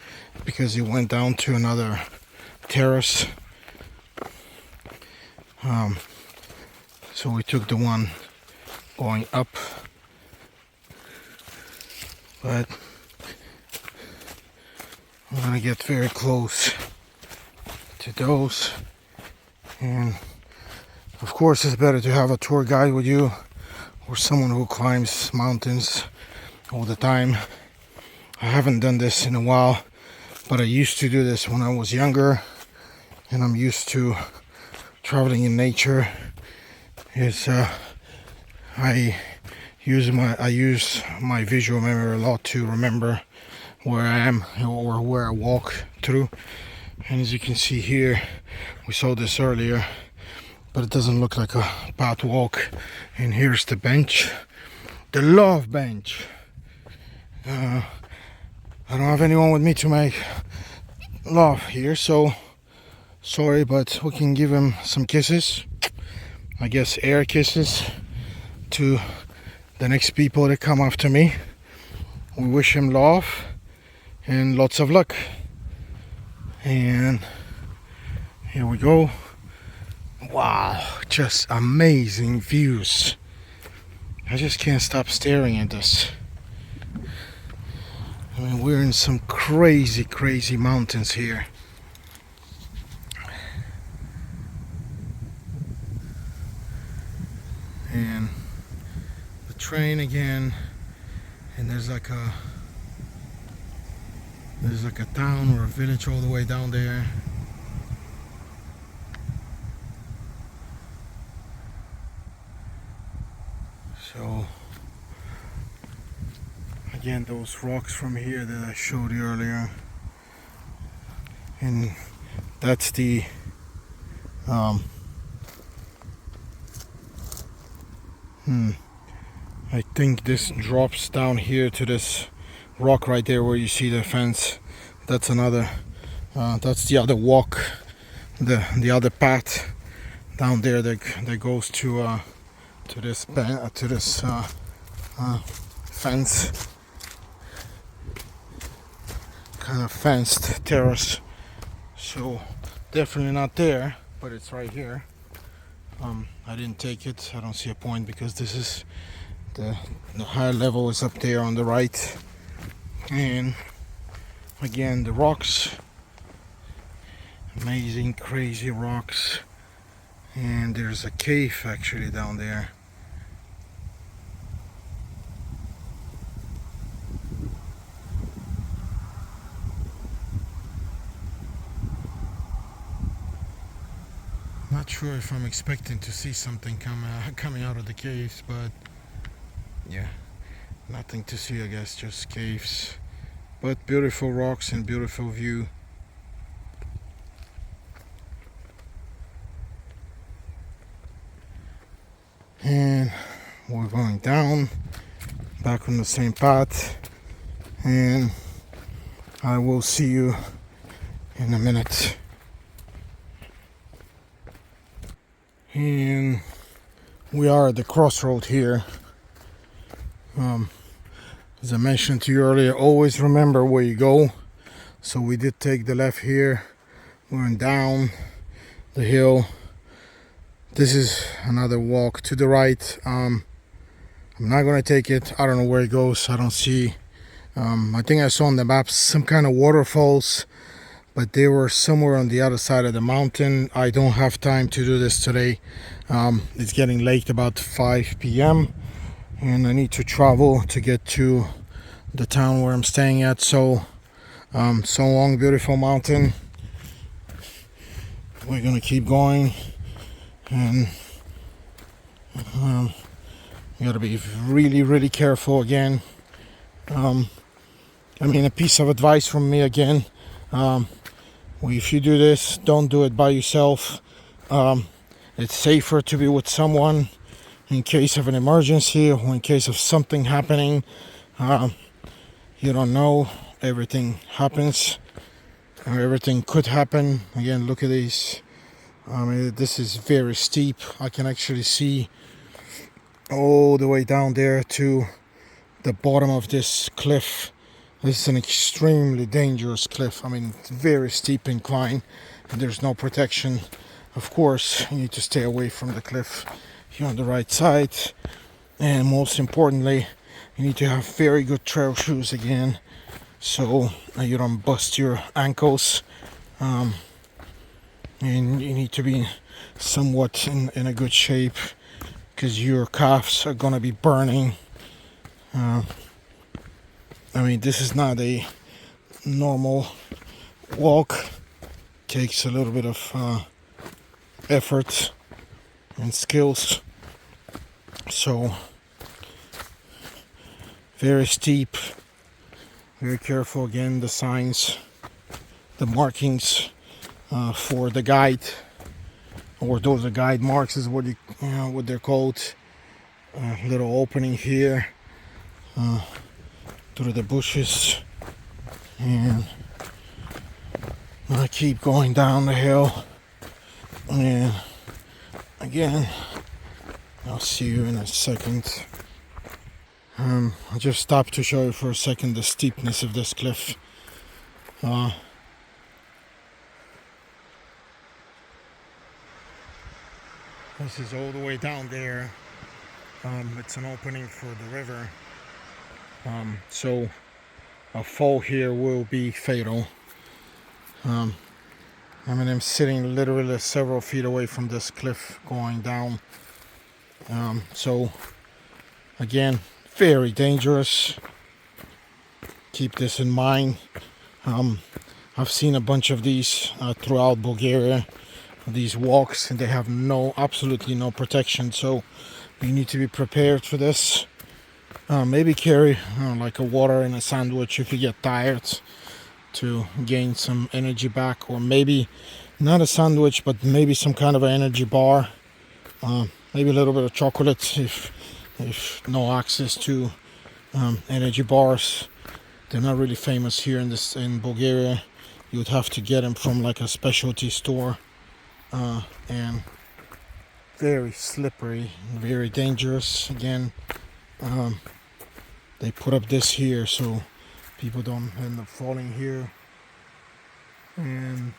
[SPEAKER 1] because it went down to another terrace. So we took the one going up, but I'm gonna get very close to those. And of course it's better to have a tour guide with you or someone who climbs mountains all the time. I haven't done this in a while, but I used to do this when I was younger, and I'm used to traveling in nature. I use my visual memory a lot to remember where I am or where I walk through. And as you can see here, we saw this earlier, but it doesn't look like a path walk. And here's the bench, the love bench. I don't have anyone with me to make love here, so sorry, but we can give him some kisses. I guess air kisses to the next people that come after me. We wish him love and lots of luck. And here we go. Wow, just amazing views. I just can't stop staring at this. I mean, we're in some crazy mountains here. And the train again, and there's like a town or a village all the way down there. So I
[SPEAKER 2] again those rocks from here that I showed you earlier, and that's the I think this drops down here to this rock right there where you see the fence. That's another that's the other walk, the other path down there that goes to this fence, kind of fenced terrace. So definitely not there, but it's right here. I didn't take it. I don't see a point because this is the higher level is up there on the right, and again the rocks, amazing crazy rocks, and there's a cave actually down there. Not sure if I'm expecting to see something coming out of the caves, but yeah, nothing to see, I guess, just caves, but beautiful rocks and beautiful view. And we're going down back on the same path, and I will see you in a minute. And we are at the crossroad here. As I mentioned to you earlier, always remember where you go. So we did take the left here. We went down the hill. This is another walk to the right. I'm not gonna take it. I don't know where it goes. I don't see. I think I saw on the map some kind of waterfalls, but they were somewhere on the other side of the mountain. I don't have time to do this today. It's getting late, about 5 p.m. and I need to travel to get to the town where I'm staying at. So long, beautiful mountain. We're gonna keep going, and you gotta be really careful again. I mean, a piece of advice from me again. If you do this, don't do it by yourself. It's safer to be with someone in case of an emergency or in case of something happening. You don't know, everything happens, or everything could happen. Again, look at these. This is very steep. I can actually see all the way down there to the bottom of this cliff. This is an extremely dangerous cliff. I mean, it's very steep incline, and there's no protection. Of course, you need to stay away from the cliff. You're on the right side, and most importantly, you need to have very good trail shoes again, so you don't bust your ankles. And you need to be somewhat in a good shape, because your calves are gonna be burning. I mean, this is not a normal walk. Takes a little bit of effort and skills. So very steep, very careful. Again, the signs, the markings for the guide, or those are guide marks is what what they're called. Little opening here through the bushes, and I keep going down the hill. And again, I'll see you in a second. I just stopped to show you for a second the steepness of this cliff. This is all the way down there. It's an opening for the river. So a fall here will be fatal. I mean, I'm sitting literally several feet away from this cliff going down. So again, very dangerous. Keep this in mind. I've seen a bunch of these throughout Bulgaria, these walks, and they have absolutely no protection. So you need to be prepared for this. Maybe carry like a water and a sandwich if you get tired, to gain some energy back, or maybe not a sandwich but maybe some kind of an energy bar, maybe a little bit of chocolate if no access to energy bars. They're not really famous here in Bulgaria. You would have to get them from like a specialty store, and very slippery, very dangerous. Again, they put up this here so people don't end up falling here. And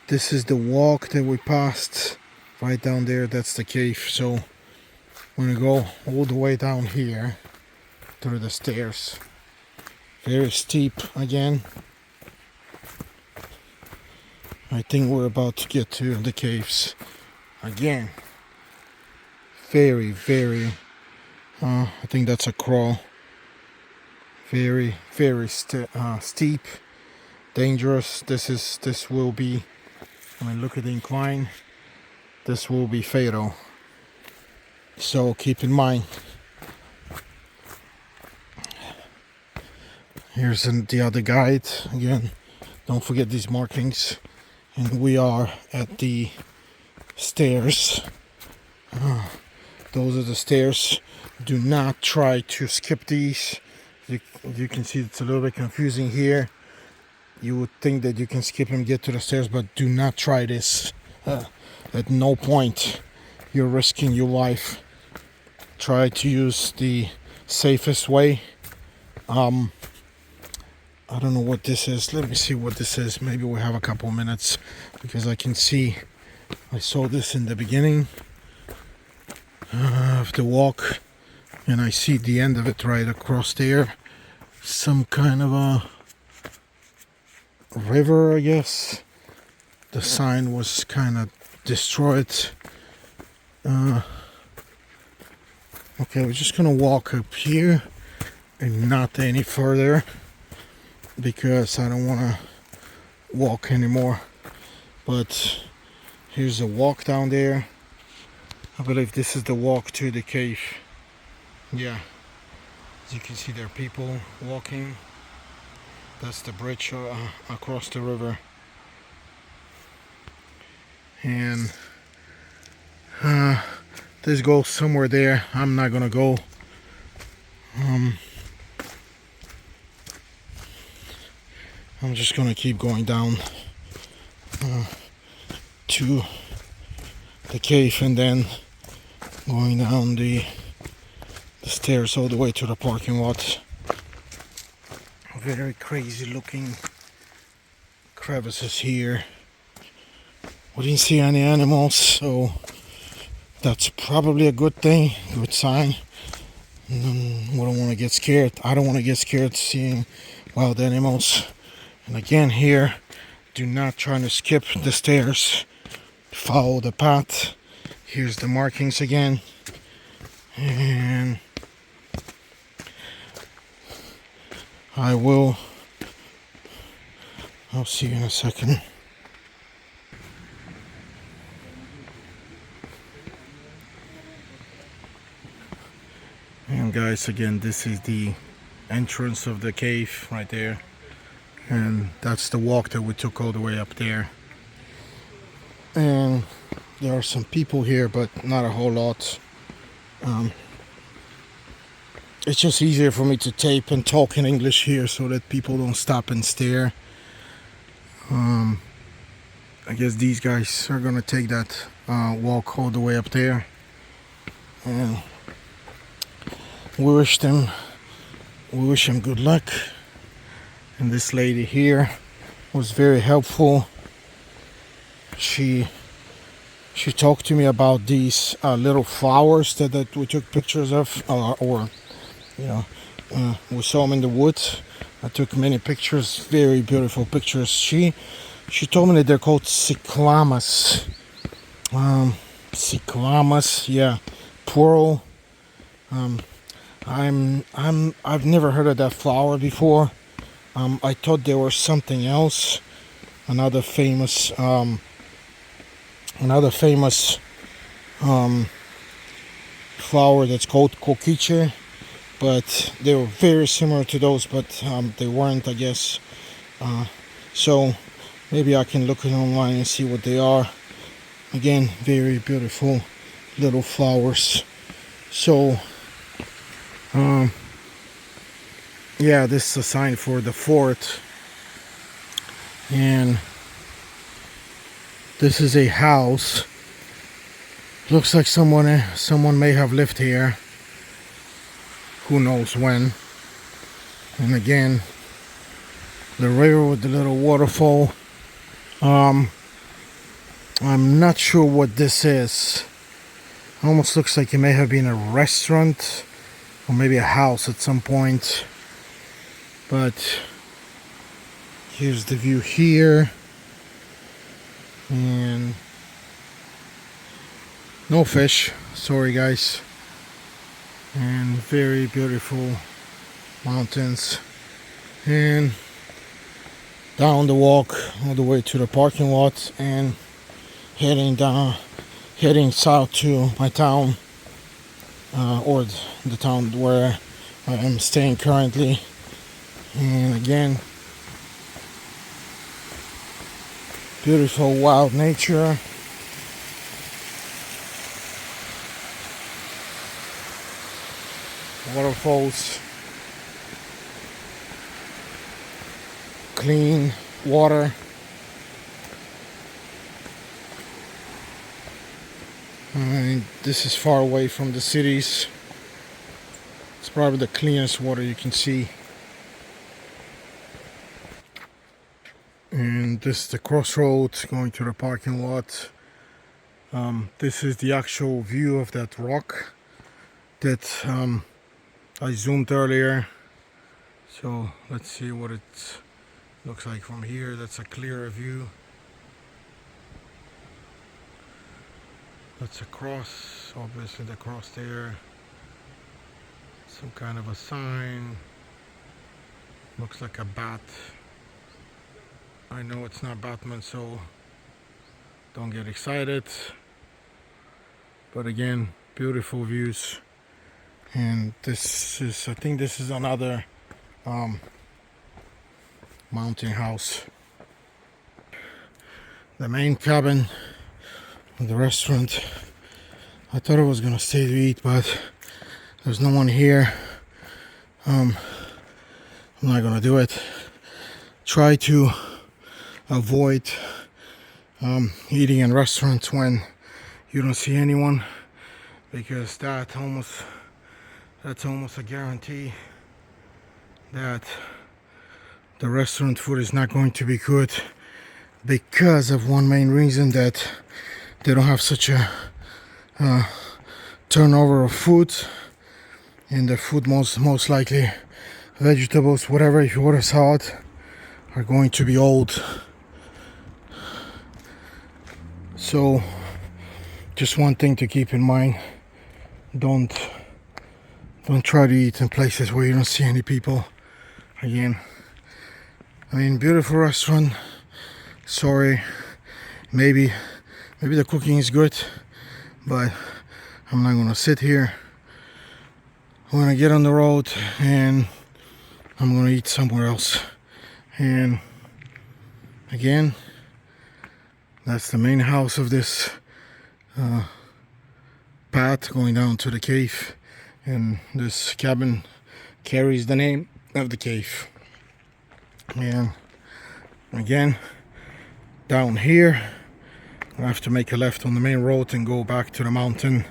[SPEAKER 2] this is the walk that we passed right down there. That's the cave. So we're gonna go all the way down here through the stairs. Very steep again. I think we're about to get to the caves again. Very, very, I think that's a crawl. Very, very steep, dangerous. This will be, I mean, look at the incline. This will be fatal. So keep in mind. Here's the other guide again. Don't forget these markings. And we are at the stairs. Those are the stairs. Do not try to skip these. You can see it's a little bit confusing here. You would think that you can skip and get to the stairs, but do not try this. At no point you're risking your life. Try to use the safest way. I don't know what this is. Let me see what this is. Maybe we have a couple minutes, because I can see, I saw this in the beginning of the walk, and I see the end of it right across there. Some kind of a river, I guess. The sign was kind of destroyed. Okay, we're just gonna walk up here and not any further, because I don't want to walk anymore. But here's a walk down there. I believe this is the walk to the cave. Yeah, as you can see, there are people walking. That's the bridge across the river. And this goes somewhere there. I'm not gonna go. I'm just gonna keep going down to the cave, and then going down the stairs all the way to the parking lot. Very crazy looking crevices here. We didn't see any animals, so that's probably a good thing, good sign. We don't want to get scared. I don't want to get scared seeing wild animals. And again here, do not try to skip the stairs. Follow the path. Here's the markings again. And I'll see you in a second. And guys, again, this is the entrance of the cave right there. And that's the walk that we took all the way up there. And there are some people here, but not a whole lot. It's just easier for me to tape and talk in English here so that people don't stop and stare. I guess these guys are gonna take that walk all the way up there. And we wish them good luck. And this lady here was very helpful. She talked to me about these little flowers that we took pictures of, we saw them in the woods. I took many pictures, very beautiful pictures. She told me that they're called cyclamas. Cyclamas, yeah, plural. I've never heard of that flower before. I thought there was something else. Another famous flower that's called kokiche. but they were very similar to those, but they weren't, I guess. So maybe I can look it online and see what they are. Again, very beautiful little flowers. So yeah, this is a sign for the fort, and this is a house. Looks like someone may have lived here, who knows when. And again, the river with the little waterfall. I'm not sure what this is. Almost looks like it may have been a restaurant or maybe a house at some point. But here's the view here, and no fish, sorry guys. And very beautiful mountains, and down the walk all the way to the parking lot, and heading south to my town, or the town where I am staying currently. And again, beautiful wild nature. Waterfalls, clean water. And this is far away from the cities. It's probably the cleanest water you can see. And this is the crossroads going to the parking lot. This is the actual view of that rock that I zoomed earlier. So let's see what it looks like from here. That's a clearer view. That's a cross, obviously the cross there. Some kind of a sign. Looks like a bat. I know it's not Batman, so don't get excited. But again, beautiful views. And this is, I think this is another mountain house. The main cabin of the restaurant. I thought I was gonna stay to eat, but there's no one here. I'm not gonna do it. Try to avoid eating in restaurants when you don't see anyone, because that's almost a guarantee that the restaurant food is not going to be good, because of one main reason, that they don't have such a turnover of food, and the food most likely, vegetables, whatever, if you order salad, are going to be old. So just one thing to keep in mind: don't try to eat in places where you don't see any people. Again, I mean, beautiful restaurant. Sorry, maybe the cooking is good, but I'm not gonna sit here. I'm gonna get on the road and I'm gonna eat somewhere else. And again, that's the main house of this path going down to the cave, and this cabin carries the name of the cave. And again, down here I have to make a left on the main road and go back to the mountain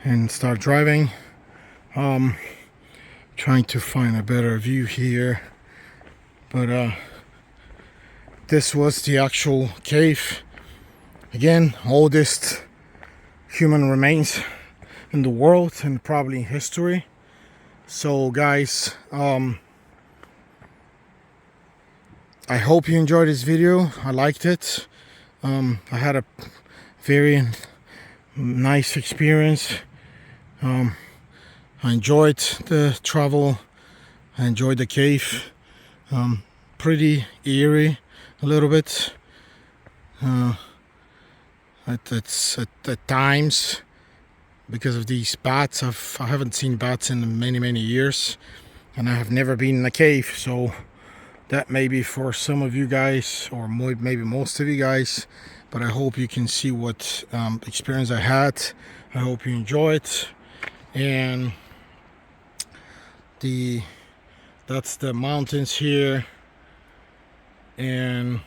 [SPEAKER 2] and start driving. Trying to find a better view here, but this was the actual cave. Again, oldest human remains in the world and probably in history. So guys, I hope you enjoyed this video. I liked it. I had a very nice experience. I enjoyed the travel. I enjoyed the cave. Pretty eerie a little bit at times, because of these bats. I haven't seen bats in many years, and I have never been in a cave, so that may be for some of you guys, or maybe most of you guys, but I hope you can see what experience I had. I hope you enjoy it. And that's the mountains here, and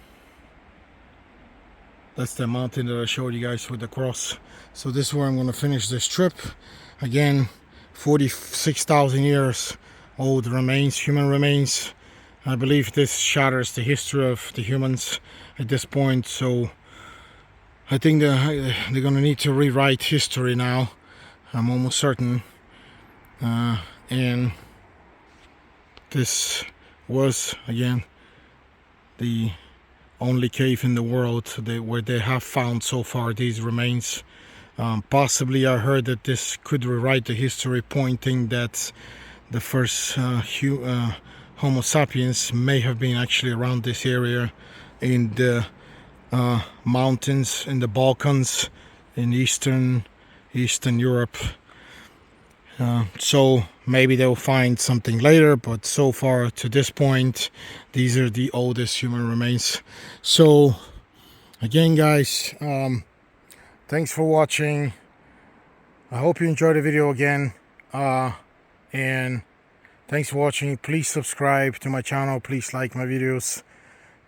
[SPEAKER 2] that's the mountain that I showed you guys with the cross. So this is where I'm going to finish this trip. Again, 46,000 years old remains, human remains. I believe this shatters the history of the humans at this point, so I think they're going to need to rewrite history now. I'm almost certain. And this was, again, the only cave in the world where they have found so far these remains. Possibly I heard that this could rewrite the history, pointing that the first Homo sapiens may have been actually around this area in the mountains in the Balkans, in Eastern Europe. So maybe they'll find something later, but so far to this point, these are the oldest human remains. So again, guys, thanks for watching. I hope you enjoyed the video again, and thanks for watching. Please subscribe to my channel, please like my videos.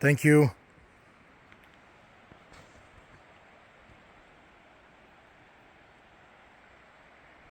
[SPEAKER 2] Thank you.